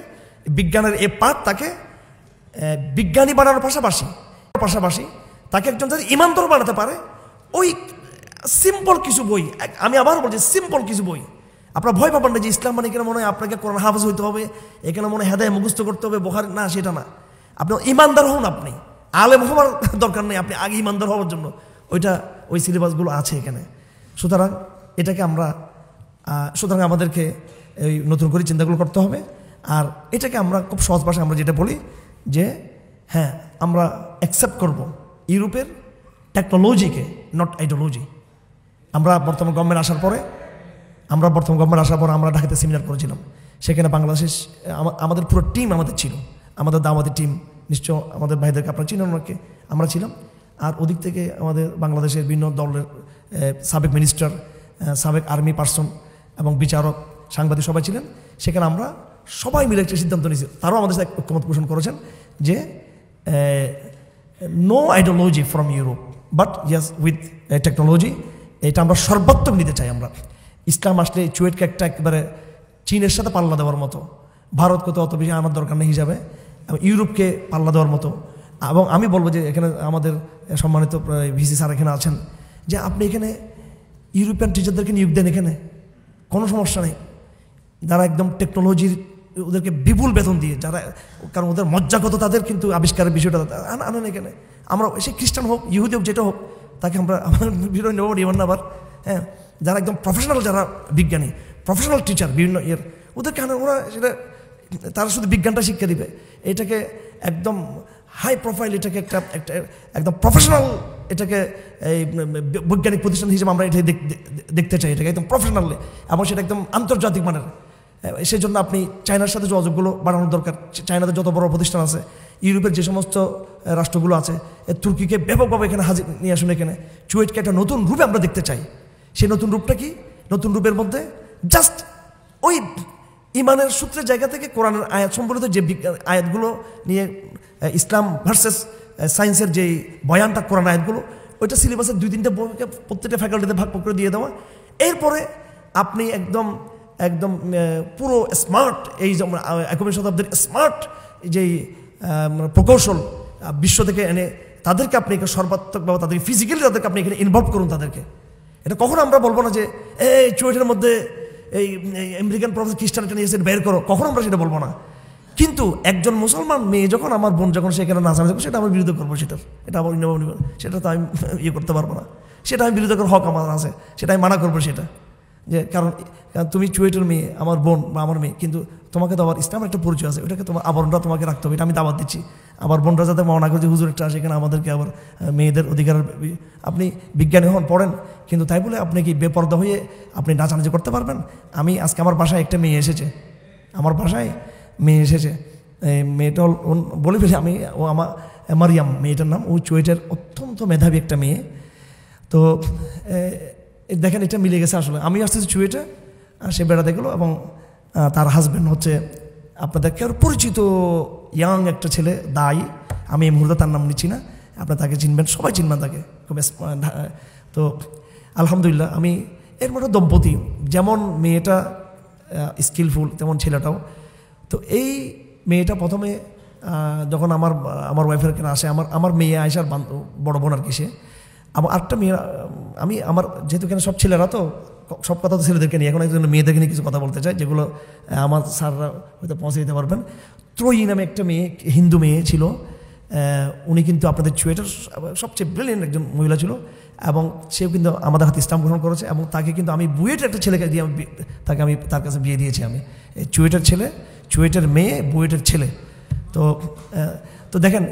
বিজ্ঞানের এই পাঠ তাকে বিজ্ঞানী বানানোর পাশাপাশি তাকে একজন যাতে ইমানদার বানাতে পারে। ওই সিম্পল কিছু বই, আমি আবার বলছি সিম্পল কিছু বই, আপনার ভয় পাবেন না যে ইসলাম মানে এখানে মনে হয় আপনাকে কোরআন হাফেজ হইতে হবে, এখানে মনে হয় হেদায়ে মুখস্থ করতে হবে, বুখারী, না, সেটা না। আপনি ইমানদার হন, আপনি আলেম হওয়ার দরকার নেই, আপনি আগে ইমানদার হওয়ার জন্য ওই সিলেবাসগুলো আছে এখানে। সুতরাং এটাকে আমরা আমাদেরকে এই নতুন করে চিন্তাগুলো করতে হবে। আর এটাকে আমরা খুব সহজ ভাষায় আমরা যেটা বলি যে হ্যাঁ, আমরা অ্যাকসেপ্ট করব ইউরোপের টেকনোলজিকে, নট আইডিওলজি। আমরা বর্তমান গভর্নমেন্ট আসার পরে আমরা ঢাকাতে সেমিনার করেছিলাম। সেখানে বাংলাদেশের আমাদের পুরো টিম আমাদের ছিল, আমাদের দাওয়াতি টিম, নিশ্চয় আমাদের ভাইদেরকে আপনারা চিনেন, ওনাকে আমরা ছিলাম। আর ওদিক থেকে আমাদের বাংলাদেশের বিভিন্ন দলের সাবেক মিনিস্টার, সাবেক আর্মি পার্সন এবং বিচারক, সাংবাদিক সবাই ছিলেন। সেখানে আমরা সবাই মিলে একটা সিদ্ধান্ত নিয়েছি, তারাও আমাদের সাথে ঐক্যমত পোষণ করেছেন যে no ideology from Europe, but yes with technology. এটা আমরা সর্বাত্মক নিতে চাই। আমরা ইসলাম আসলে চুয়েটকে একটা একেবারে চীনের সাথে পাল্লা দেওয়ার মতো, ভারতকে তো অত বেশি আনার দরকার নেই হিসাবে, এবং ইউরোপকে পাল্লা দেওয়ার মতো। এবং আমি বলবো যে এখানে আমাদের সম্মানিত ভিসি স্যার এখানে আছেন, যে আপনি এখানে ইউরোপিয়ান টিচারদেরকে নিয়োগ দেন, এখানে কোনো সমস্যা নেই। যারা একদম টেকনোলজির, ওদেরকে বিপুল বেতন দিয়ে, যারা, কারণ ওদের মজ্জাগত, তাদের কিন্তু আবিষ্কারের বিষয়টা আনেন এখানে। আমরা সে খ্রিস্টান হোক, ইহুদি হোক, যেটা হোক, তাকে আমরা আমাদের বিষয় নেব না আবার। হ্যাঁ, যারা একদম প্রফেশনাল, যারা বিজ্ঞানী, প্রফেশনাল টিচার বিভিন্ন ওদেরকে আনেন। ওরা সেটা, তারা শুধু বিজ্ঞানটা শিক্ষা দিবে, এটাকে একদম হাই প্রোফাইল, এটাকে একটা একদম প্রফেশনাল, এটাকে এই বৈজ্ঞানিক প্রতিষ্ঠান হিসেবে আমরা এটাই দেখতে চাই, এটাকে একদম প্রফেশনালি, এবং সেটা একদম আন্তর্জাতিক মানের। সেই জন্য আপনি চায়নার সাথে যোগাযোগগুলো বাড়ানোর দরকার। চায়নাতে যত বড় প্রতিষ্ঠান আছে, ইউরোপের যে সমস্ত রাষ্ট্রগুলো আছে, তুর্কিকে ব্যাপকভাবে এখানে হাজির নিয়ে আসুন। এখানে চুয়েটকে একটা নতুন রূপে আমরা দেখতে চাই। সেই নতুন রূপটা কি? নতুন রূপের মধ্যে জাস্ট ওই ইমানের সূত্রের জায়গা থেকে কোরআনের আয়াত সম্বলিত যে আয়াতগুলো নিয়ে ইসলাম ভার্সেস সায়েন্সের যে বয়ানটা, কোরআন আয়াতগুলো, ওইটা সিলেবাসের 2-3টে বইকে প্রত্যেকটা ফ্যাকাল্টিতে ভাগ করে দিয়ে দেওয়া। এরপরে আপনি একদম পুরো স্মার্ট, এই যেমন 21 শতাব্দীর স্মার্ট যেই প্রকৌশল বিশ্ব থেকে এনে তাদেরকে আপনি সর্বাত্মকভাবে তাদেরকে ফিজিক্যালি তাদেরকে আপনি এখানে ইনভলভ করুন তাদেরকে। এটা কখনো আমরা বলবো না যে এই চুয়েটের মধ্যে এই আমেরিকান প্রফেসর খ্রিস্টানকে নিয়ে এসে বের করো, কখনো আমরা সেটা বলবো না। কিন্তু একজন মুসলমান মেয়ে যখন, আমার বোন যখন সেখানে নাচানাচি করবে, সেটা আমার বিরোধী করবো, এটা আমার সেটা তো আমি করতে পারবো না। সেটা আমি বিরোধী করার হক আমার আছে, সেটা আমি মানা করবো। সেটা যে কারণ তুমি চুয়েটের মেয়ে, আমার বোন বা আমার মেয়ে, কিন্তু তোমাকে তো আবার ইসলামের একটা পরিচয় আছে, ওটাকে তোমার আবরণটা তোমাকে রাখতে হবে, এটা আমি দাওয়াত দিচ্ছি। আবার বোনরা যাতে মনে করে যে হুজুর একটা আসে এখানে আমাদেরকে আবার মেয়েদের অধিকার, আপনি বিজ্ঞানী হন, পড়েন, কিন্তু তাই বলে আপনি কি বেপরদা হয়ে আপনি নাচানাচি করতে পারবেন? আমি আজকে আমার বাসায় একটা মেয়ে এসেছে, মেয়েটা বলে ফেলি আমি, ও আমার মারিয়াম মেয়েটার নাম, ও চুয়েটের অত্যন্ত মেধাবী একটা মেয়ে। তো দেখেন, এটা মিলে গেছে আসলে। আমি আসতেছি চুয়েটে, সে বেড়াতে গেলো, এবং তার হাজব্যান্ড হচ্ছে আপনাদের কেউ পরিচিত ইয়াং একটা ছেলে, দায়ী। আমি এই মুহূর্তে তার নাম নিচ্ছি না, আপনার তাকে চিনবেন, সবাই চিনবেন তাকে খুব। তো আলহামদুলিল্লাহ, আমি এর মতো দম্পতি, যেমন মেয়েটা স্কিলফুল তেমন ছেলেটাও। তো এই মেয়েটা প্রথমে যখন আমার ওয়াইফের এখানে আসে, আমার মেয়ে আয়সার বড় বোন আর কি, সে আমার আরেকটা মেয়ে, আমার যেহেতু এখানে সব ছেলেরা, তো সব কথা তো ছেলেদেরকে নিয়ে, এখন একজন মেয়েদেরকে নিয়ে কিছু কথা বলতে চাই, যেগুলো আমার স্যাররা হয়তো পৌঁছে দিতে পারবেন। ত্রয়ী নামে একটা মেয়ে, হিন্দু মেয়ে ছিল, উনি কিন্তু আপনাদের চুয়েটের সবচেয়ে ব্রিলিয়েন্ট একজন মহিলা ছিল, এবং সেও কিন্তু আমাদের হাতে ইসলাম গ্রহণ করেছে। এবং তাকে কিন্তু আমি বুয়েটের একটা ছেলেকে দিয়ে আমি তার কাছে বিয়ে দিয়েছি। আমি চুয়েটের ছেলে, চুয়েটের মেয়ে, বুয়েটের ছেলে। তো দেখেন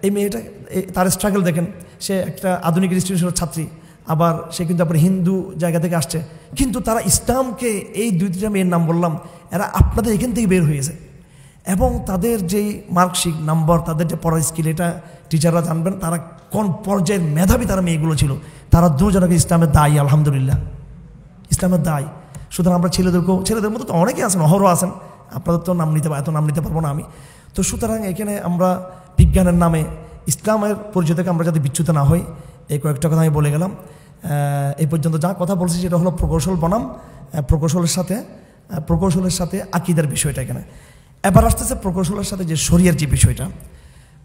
এই মেয়েটা, তার স্ট্রাগল দেখেন। সে একটা আধুনিক ইনস্টিটিউশনের ছাত্রী, আবার সে কিন্তু আপনার হিন্দু জায়গা থেকে আসছে, কিন্তু তারা ইসলামকে, এই 2-3টা মেয়ের নাম বললাম, এরা আপনাদের এখান থেকে বের হয়েছে। এবং তাদের যেই মার্কশিট নাম্বার, তাদের যে পড়ার স্কিল, এটা টিচাররা জানবেন তারা কোন পর্যায়ের মেধাবী তারা মেয়েগুলো ছিল। তারা দুজনকে ইসলামের দায়ী, আলহামদুলিল্লাহ ইসলামের দায়ী। সুতরাং আমরা ছেলেদের মতো তো অনেকে আছেন, অহরও আছেন, আপনাদের তো এত নাম নিতে পারবো না আমি। তো সুতরাং এখানে আমরা বিজ্ঞানের নামে ইসলামের পরিচয় থেকে আমরা যাতে বিচ্যুত না হই, এই কয়েকটা কথা আমি বলে গেলাম। এই পর্যন্ত যা কথা বলছি সেটা হলো প্রকৌশল বনাম প্রকৌশলের সাথে আকীদার বিষয়টা এখানে। এবার আসতেছে প্রকৌশলের সাথে যে শরিয়ার যে বিষয়টা,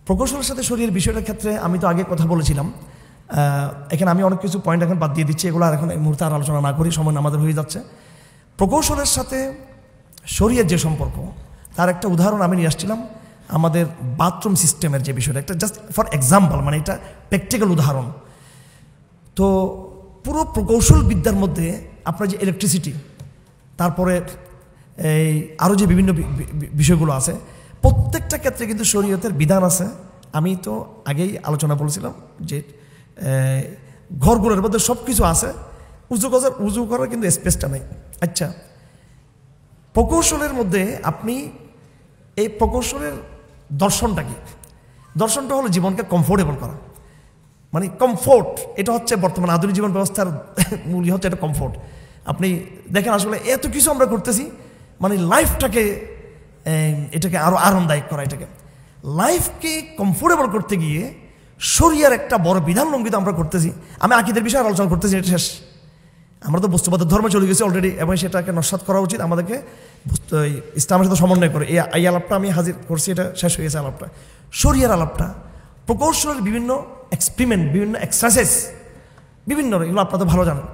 প্রকৌশলের সাথে শরিয়ার বিষয়টার ক্ষেত্রে আমি তো আগে কথা বলেছিলাম। এখানে আমি অনেক কিছু পয়েন্ট এখন বাদ দিয়ে দিচ্ছি, এগুলো আর এখন এই মুহূর্তে আর আলোচনা না করি, সময় আমাদের হয়ে যাচ্ছে। প্রকৌশলের সাথে শরিয়ার যে সম্পর্ক, তার একটা উদাহরণ আমি নিয়ে আসছিলাম আমাদের বাথরুম সিস্টেমের যে বিষয়টা, একটা জাস্ট ফর এক্সাম্পল, মানে এটা প্র্যাকটিক্যাল উদাহরণ। তো পুরো প্রকৌশল বিদ্যার মধ্যে আপনার যে ইলেকট্রিসিটি, তারপরে এই আরও যে বিভিন্ন বিষয়গুলো আছে, প্রত্যেকটা ক্ষেত্রে কিন্তু শরীয়তের বিধান আছে। আমি তো আগেই আলোচনা বলেছিলাম যে ঘরগুলোর মধ্যে সব কিছু আছে, উজু করার কিন্তু স্পেসটা নেই। আচ্ছা, প্রকৌশলের মধ্যে আপনি এই প্রকৌশলের দর্শনটা কি? দর্শনটা হলো জীবনকে কমফোর্টেবল করা, মানে কমফোর্ট। এটা হচ্ছে বর্তমান আধুনিক জীবন ব্যবস্থার মূল হচ্ছে এটা কমফোর্ট। আপনি দেখেন আসলে এত কিছু আমরা করতেছি, মানে লাইফটাকে এটাকে আরও আরামদায়ক করা, এটাকে লাইফকে কমফোর্টেবল করতে গিয়ে শরিয়ার একটা বড় বিধান লঙ্ঘিত আমরা করতেছি। আমি আকীদার বিষয়ে আলোচনা করতেছি, এটা শেষ। আমরা তো বস্তুবাদের ধর্মে চলে গেছি অলরেডি, এবং সেটাকে নস্যাৎ করা উচিত আমাদেরকে ইসলামের সাথে সমন্বয় করে। এই আলাপটা আমি হাজির করছি, এটা শেষ হয়ে গেছে আলাপটা। শরিয়ার আলাপটা প্রকৌশলের বিভিন্ন এক্সপেরিমেন্ট, বিভিন্ন এক্সারসাইজ, বিভিন্ন, এগুলো আপনারা তো ভালো জানেন।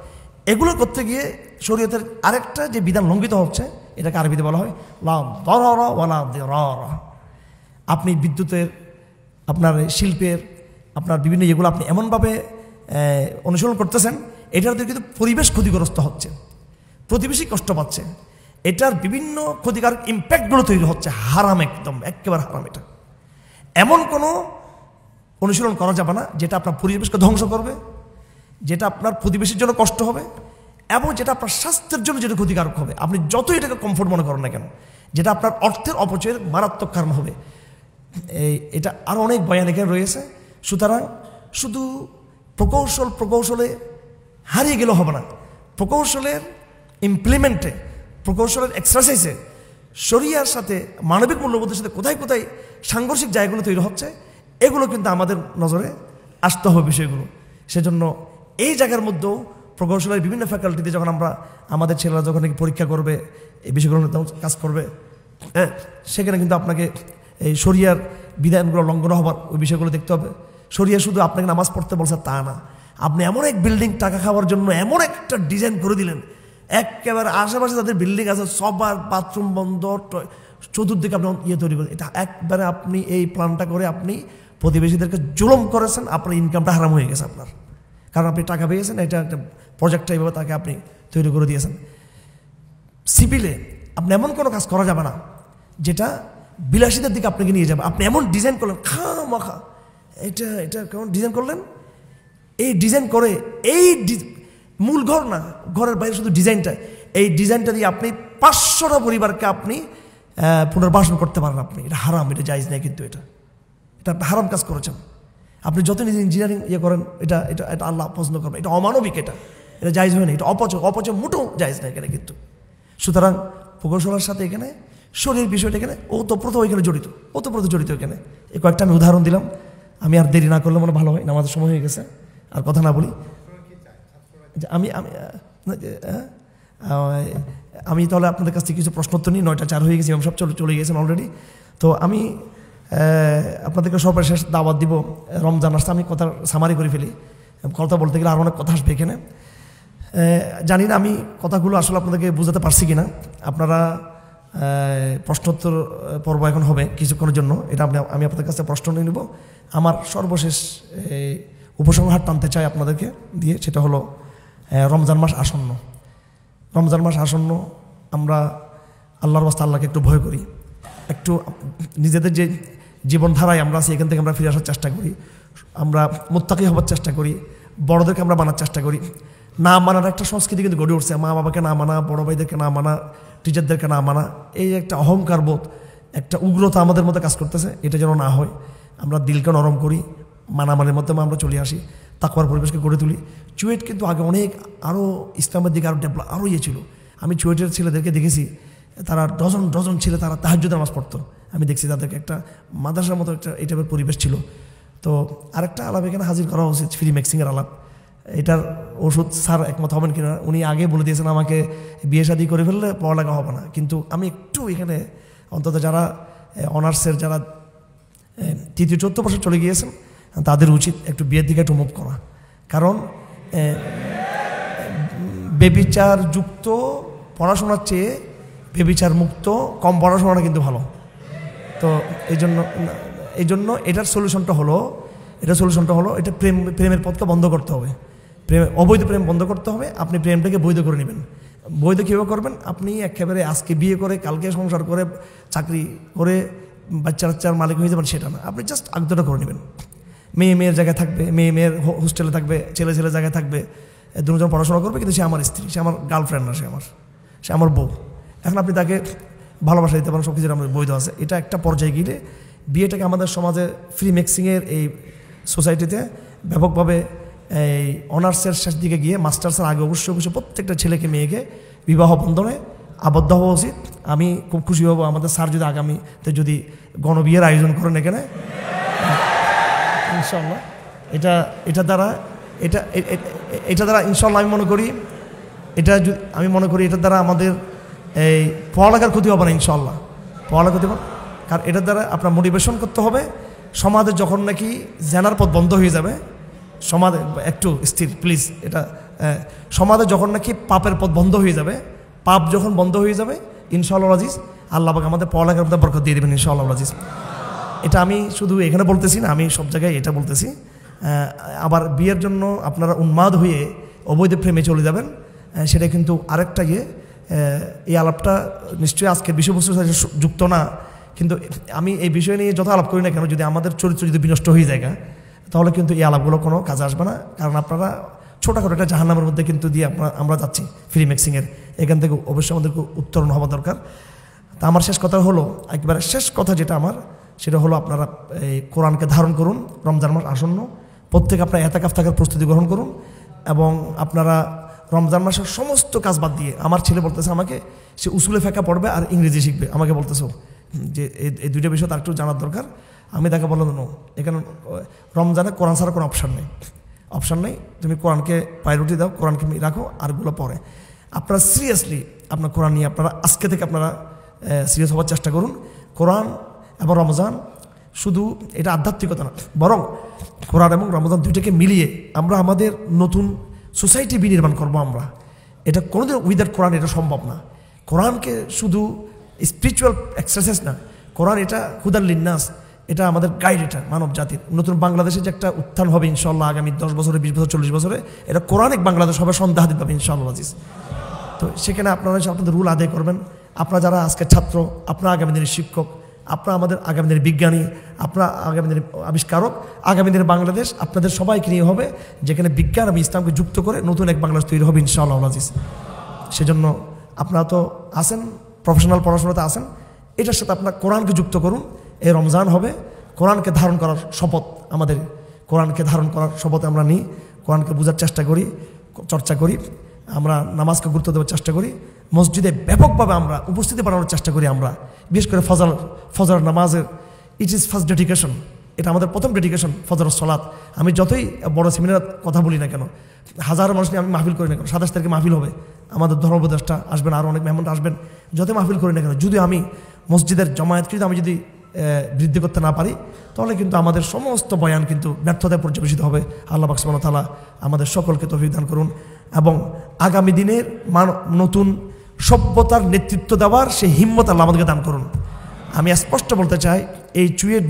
এগুলো করতে গিয়ে শরীয়তের আরেকটা যে বিধান লঙ্ঘিত হচ্ছে, এটাকে আরবিতে বলা হয় লা দারারা ওয়ালা দিরারা। আপনি বিদ্যুতের, আপনার শিল্পের, আপনার বিভিন্ন এগুলো আপনি এমনভাবে অনুসরণ করতেছেন, এটার দিয়ে কিন্তু পরিবেশ ক্ষতিগ্রস্ত হচ্ছে, প্রতিবেশী কষ্ট পাচ্ছে, এটার বিভিন্ন ক্ষতিকারক ইম্প্যাক্টগুলো তৈরি হচ্ছে। হারাম, একদম একেবারে হারাম। এটা এমন কোনো অনুশীলন করা যাবে না যেটা আপনার পরিবেশকে ধ্বংস করবে, যেটা আপনার প্রতিবেশীর জন্য কষ্ট হবে, এবং যেটা আপনার স্বাস্থ্যের জন্য যেটা ক্ষতিকারক হবে। আপনি যতই এটাকে কমফোর্ট মনে করেন না কেন, যেটা আপনার অর্থের অপচয়ের মারাত্মক কারণ হবে। এটা আরও অনেক বয়ান এখানে রয়েছে। সুতরাং শুধু প্রকৌশলে হারিয়ে গেলেও হবে না, প্রকৌশলের ইমপ্লিমেন্টে, প্রকৌশলের এক্সারসাইজে শরিয়ার সাথে মানবিক মূল্যবোধের সাথে কোথায় কোথায় সাংঘর্ষিক জায়গাগুলো তৈরি হচ্ছে, এগুলো কিন্তু আমাদের নজরে আসতে হবে বিষয়গুলো। সেজন্য এই জায়গার মধ্যেও প্রকৌশলের বিভিন্ন ফ্যাকাল্টিতে যখন আমাদের ছেলেরা যখন পরীক্ষা করবে, এই বিষয়গুলো কাজ করবে, সেখানে কিন্তু আপনাকে এই শরিয়ার বিধানগুলো লঙ্ঘন হবার ওই বিষয়গুলো দেখতে হবে। শরিয়া শুধু আপনাকে নামাজ পড়তে বলছে তা না, আপনি এমন এক বিল্ডিং টাকা খাওয়ার জন্য এমন একটা ডিজাইন করে দিলেন, একেবারে আশেপাশে তাদের বিল্ডিং আছে, সবার বাথরুম বন্ধ, চতুর্দিকে আপনি তৈরি করেন। এটা একবারে আপনি এই প্ল্যানটা করে আপনি প্রতিবেশীদেরকে জুলুম করেছেন, আপনার ইনকামটা হারাম হয়ে গেছে আপনার, কারণ আপনি টাকা পেয়েছেন, এটা একটা প্রজেক্টটা এইভাবে তাকে আপনি তৈরি করে দিয়েছেন। সিভিলে আপনি এমন কোনো কাজ করা যাবে না যেটা বিলাসিতার দিকে আপনাকে নিয়ে যাবে। আপনি এমন ডিজাইন করলেন খামাখা, এটা কেমন ডিজাইন করলেন, এই ডিজাইন করে মূল ঘর না, ঘরের বাইরে শুধু ডিজাইনটা, এই ডিজাইনটা দিয়ে আপনি 500টা পরিবারকে আপনি পুনর্বাসন করতে পারেন। আপনি এটা হারাম, এটা জায়েজ নেই, কিন্তু এটা হারাম কাজ করেছেন আপনি। যত নিজে ইঞ্জিনিয়ারিং করেন, এটা এটা এটা আল্লাহ পছন্দ করবেন, এটা অমানবিক, এটা জায়েজ হয় না, এটা অপচয় মোটেও জায়েজ নেই এখানে কিন্তু। সুতরাং প্রকৌশলের সাথে এখানে শরীরের বিষয়টা এখানে ওতপ্রোত এখানে জড়িত এখানে। এই কয়েকটা আমি উদাহরণ দিলাম। আমি আর দেরি না করলে মনে ভালো হয়, আমাদের সময় হয়ে গেছে, আর কথা না বলি। আমি তাহলে আপনাদের কাছ থেকে কিছু প্রশ্নোত্তর নিই। 9টা 4 হয়ে গেছে, সব চলে গেছেন অলরেডি। তো আমি আপনাদেরকে সবার শেষ দাওয়াত দিব। রমজান আসতে আমি কথা সামারি করে ফেলি, কথা বলতে গেলে আর অনেক কথা আসবে এখানে। জানি না আমি কথাগুলো আসলে আপনাদেরকে বোঝাতে পারছি কিনা। আপনারা প্রশ্নোত্তর পর্ব এখন হবে কিছুক্ষণের জন্য, এটা আমি আপনাদের কাছে প্রশ্ন নিয়ে নেব। আমার সর্বশেষ উপসংহার টানতে চাই আপনাদেরকে দিয়ে, সেটা হলো রমজান মাস আসন্ন। রমজান মাস আসন্ন, আমরা আল্লাহর রাস্তায় আল্লাহকে একটু ভয় করি, একটু নিজেদের যে জীবনধারায় আমরা আছি এখান থেকে আমরা ফিরে আসার চেষ্টা করি। আমরা মুত্তাকি হবার চেষ্টা করি, বড়দেরকে আমরা মানার চেষ্টা করি। না মানার একটা সংস্কৃতি কিন্তু গড়ে উঠছে, মা বাবাকে না মানা, বড় ভাইদেরকে না মানা, টিচারদেরকে না মানা, এই একটা অহংকার বোধ, একটা উগ্রতা আমাদের মধ্যে কাজ করতেছে। এটা যেন না হয়, আমরা দিলকে নরম করি, মানামানের মাধ্যমে আমরা চলে আসি, তাকওয়ার পরিবেশকে গড়ে তুলি। চুয়েট কিন্তু আগে অনেক আরও ইসলামের দিকে আরও ডেভেলপ আরও ইয়ে ছিল। আমি চুয়েটের ছেলেদেরকে দেখেছি, তারা ডজন ডজন ছেলে তারা তাহাজ্জুদের নামাজ পড়তো। আমি দেখছি তাদেরকে একটা মাদ্রাসার মতো একটা এই টাইপের পরিবেশ ছিল। তো আরেকটা আলাপ এখানে হাজির করা উচিত, ফ্রি মিক্সিংয়ের আলাপ। এটার ওষুধ স্যার একমত হবেন কিনা, উনি আগে বলে দিয়েছেন আমাকে বিয়ে শাদী করে ফেললে পড়ালেখা হবে না। কিন্তু আমি একটু এখানে অন্তত যারা অনার্সের যারা 3য়-4র্থ বছর চলে গিয়েছেন তাদের উচিত একটু বিয়ের দিকে একটু মুভ করা। কারণ বেবিচার যুক্ত পড়াশোনার চেয়ে বেবিচার মুক্ত কম পড়াশোনাটা কিন্তু ভালো। তো এই জন্য এটার সলিউশনটা হলো এটা প্রেমের পথটা বন্ধ করতে হবে। অবৈধ প্রেম বন্ধ করতে হবে। আপনি প্রেমটাকে বৈধ করে নেবেন। বৈধ কীভাবে করবেন? আপনি একেবারে আজকে বিয়ে করে কালকে সংসার করে চাকরি করে বাচ্চার মালিক হয়ে যাবেন সেটা না, আপনি জাস্ট আগ্রহটা করে নেবেন। মেয়ের জায়গায় থাকবে, মেয়ের হোস্টেলে থাকবে, ছেলে জায়গায় থাকবে, দুজন পড়াশোনা করবে, কিন্তু সে আমার স্ত্রী, সে আমার গার্লফ্রেন্ড না, সে আমার বউ। এখন আপনি তাকে ভালোবাসা দিতে পারেন, সব কিছু আমাদের বৈধ আছে। এটা একটা পর্যায়ে গিয়ে বিয়েটাকে আমাদের সমাজে ফ্রি মিক্সিংয়ের এই সোসাইটিতে ব্যাপকভাবে এই অনার্সের শেষ দিকে গিয়ে মাস্টার্সের আগে অবশ্যই প্রত্যেকটা ছেলেকে মেয়েকে বিবাহ বন্ধনে আবদ্ধ হওয়া উচিত। আমি খুব খুশি হব আমাদের স্যার যদি আগামীতে যদি গণবিয়ের আয়োজন করেন এখানে, ইনশাল্লাহ এটা দ্বারা ইনশাল্লাহ আমি মনে করি এটার দ্বারা আমাদের এই পড়ালেখার ক্ষতি হবে না, ইনশাল্লাহ পড়ালেখা ক্ষতি হবে। কারণ এটার দ্বারা আপনার মোটিভেশন করতে হবে। সমাজে যখন নাকি জেনার পথ বন্ধ হয়ে যাবে, সমাজে একটু স্থির প্লিজ, এটা সমাজে যখন নাকি পাপের পথ বন্ধ হয়ে যাবে, পাপ যখন বন্ধ হয়ে যাবে, ইনশাআল্লাহ আজিজ আল্লাহ পাক আমাদের পড়ালেখার মধ্যে বরকত দিয়ে দেবেন, ইনশাআল্লাহ আজিজ। এটা আমি শুধু এখানে বলতেছি না, আমি সব জায়গায় এটা বলতেছি। আবার বিয়ের জন্য আপনারা উন্মাদ হয়ে অবৈধ প্রেমে চলে যাবেন, সেটা কিন্তু আরেকটা এই আলাপটা নিশ্চয়ই আজকের বিষয়বস্তুর সাথে যুক্ত না, কিন্তু আমি এই বিষয় নিয়ে যত আলাপ করি না কেন, যদি আমাদের চরিত্র যদি বিনষ্ট হয়ে যায় তাহলে কিন্তু এই আলাপগুলো কোনো কাজে আসবে না। কারণ আপনারা ছোটোখাটো একটা জাহান্নামের মধ্যে কিন্তু দিয়ে আমরা যাচ্ছি ফ্রি মিক্সিংয়ের, এখান থেকে অবশ্যই আমাদেরকে উত্তরণ হওয়া দরকার। তা আমার শেষ কথা হলো, একবারে শেষ কথা যেটা আমার, সেটা হলো আপনারা এই কোরআনকে ধারণ করুন। রমজান মাস আসন্ন, প্রত্যেকে আপনারা এতেকাফ থাকার প্রস্তুতি গ্রহণ করুন, এবং আপনারা রমজান মাসের সমস্ত কাজ বাদ দিয়ে, আমার ছেলে বলতেছে আমাকে সে উসুলে ফেঁকা পড়বে আর ইংরেজি শিখবে, আমাকে বলতেছে যে এই দুইটা বিষয় তার একটু জানার দরকার। আমি তাকে বললাম নো, এখানে রমজানে কোরআন ছাড়া কোনো অপশান নেই, তুমি কোরআনকে প্রায়োরিটি দাও, কোরআনকে রাখো, আরগুলো পরে। আপনারা সিরিয়াসলি আপনার কোরআন নিয়ে আপনারা আজকে থেকে আপনারা সিরিয়াস হওয়ার চেষ্টা করুন। কোরআন এবং রমজান শুধু এটা আধ্যাত্মিকতা না, বরং কোরআন এবং রমজান দুইটাকে মিলিয়ে আমরা আমাদের নতুন সোসাইটি বিনির্মাণ করবো। আমরা এটা কোনোদিন উইদাউট কোরআন এটা সম্ভব না। কোরআনকে শুধু স্পিরিচুয়াল এক্সারসাইজ না, কোরআন এটা হুদাল লিন্নাস, এটা আমাদের গাইড, এটা মানব জাতির। নতুন বাংলাদেশে যে একটা উত্থান হবে ইনশাল্লাহ আগামী 10 বছরে, 20 বছর, 40 বছরে, এটা কোরআনিক বাংলাদেশ হবে, সন্দেহাতীত পাবে ইনশাআল্লাহ আজিজ। তো সেখানে আপনারা আপনাদের রুল আদায় করবেন। আপনারা যারা আজকের ছাত্র, আপনারা আগামী দিনের শিক্ষক, আপনারা আমাদের আগামী দিনের বিজ্ঞানী, আপনারা আগামী দিনের আবিষ্কারক, আগামী দিনের বাংলাদেশ আপনাদের সবাইকে নিয়ে হবে, যেখানে বিজ্ঞান এবং ইসলামকে যুক্ত করে নতুন এক বাংলাদেশ তৈরি হবে ইনশাআল্লাহ আজিজ। সেজন্য আপনারা তো আসেন, প্রফেশনাল পড়াশোনাতে আসেন, এটার সাথে আপনার কোরআনকে যুক্ত করুন। এই রমজান হবে কোরআনকে ধারণ করার শপথ, আমাদের কোরআনকে ধারণ করার শপথ আমরা নিই, কোরআনকে বোঝার চেষ্টা করি, চর্চা করি, আমরা নামাজকে গুরুত্ব দেওয়ার চেষ্টা করি, মসজিদে ব্যাপকভাবে আমরা উপস্থিতি বাড়ানোর চেষ্টা করি। আমরা বিশেষ করে ফজর নামাজের ইট ইজ ফার্স্ট ডেডিকেশন, এটা আমাদের প্রথম ডেডিকেশন, ফজর সালাত। আমি যতই বড় সেমিনার কথা বলি না কেন, হাজার মানুষ নিয়ে আমি মাহফিল করি না কেন, 27 তারিখে মাহফিল হবে, আমাদের ধর্মোপদেষ্টা আসবেন, আরও অনেক মেহমান আসবেন, যতই মাহফিল করি না কেন, যদি আমি মসজিদের জমায়েতকে যদি বৃদ্ধি করতে না পারি, তাহলে কিন্তু আমাদের সমস্ত বয়ান কিন্তু ব্যর্থতায় পর্যবেসিত হবে। আল্লাহ পাক সুবহানাহু ওয়া তাআলা আমাদের সকলকে তৌফিক দান করুন, এবং আগামী দিনের নতুন সভ্যতার নেতৃত্ব দেওয়ার সেই হিম্মত আল্লাহ আমাদেরকে দান করুন। আমি স্পষ্ট বলতে চাই, এই চুয়েট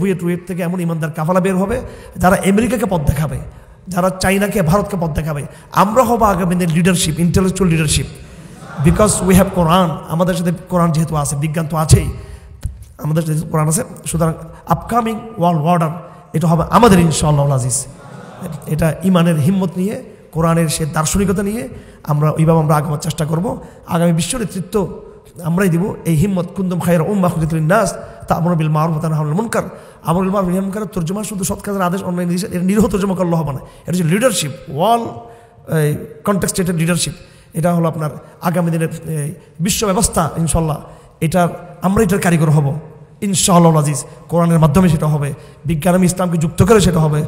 থেকে এমন ইমানদার কাফালা বের হবে যারা আমেরিকাকে পথ দেখাবে, যারা চাইনাকে ভারতকে পথ দেখাবে। আমরা হব আগামী দিনের leadership, intellectual leadership, because we have Quran. আমাদের সাথে কোরআন যেহেতু আছে, বিজ্ঞান তো আছেই, আমাদের সাথে কোরআন আছে, সুতরাং আপকামিং ওয়ার্ল্ড অর্ডার এটা হবে আমাদের ইনশাআল্লাহ আজিজ। এটা ইমানের হিম্মত নিয়ে, কোরআনের সে দার্শনিকতা নিয়ে আমরা ওইভাবে আমরা আগানোর চেষ্টা করব। আগামী বিশ্ব নেতৃত্ব আমরাই দিব। এই হিম্মত কুনতুম খায়রা উম্মাহ উখরিজাত লিন-নাস তা'মুরুনা বিল মা'রুফ ওয়া তানহাউনা আনিল মুনকার। আমরুল বিল মা'রুফ ওয়া নাহয়ুন আনিল মুনকার তর্জমা শুধু সৎ কাজের আদেশ, অন্যায় নিষেধ, এর নিরীহ তর্জমা করলে হবে না। এটা হচ্ছে লিডারশিপ, ওয়াল কনটেক্সটেড লিডারশিপ। এটা হলো আপনার আগামী দিনের বিশ্ব ব্যবস্থা ইনশাল্লাহ, আমরা এটার কারিগর হব ইনশাআল্লাহ আজিজ। কোরআনের মাধ্যমে সেটা হবে, বিজ্ঞান এবং ইসলামকে যুক্ত করে সেটা হবে।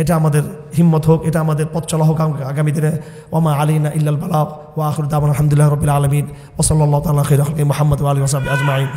এটা আমাদের হিম্মত হোক, এটা আমাদের পথ চলা হোক আগামী দিনে। ওয়া মা আলাইনা ইল্লাল বালাগ ওয়া আখিরু দাওয়ানা আলহামদুলিল্লাহি রাব্বিল আলামিন ওয়া সাল্লাল্লাহু তাআলা আলা খায়রি খালকি মুহাম্মদ ওয়া আলিহি ওয়া সাহবিহি আজমাইন।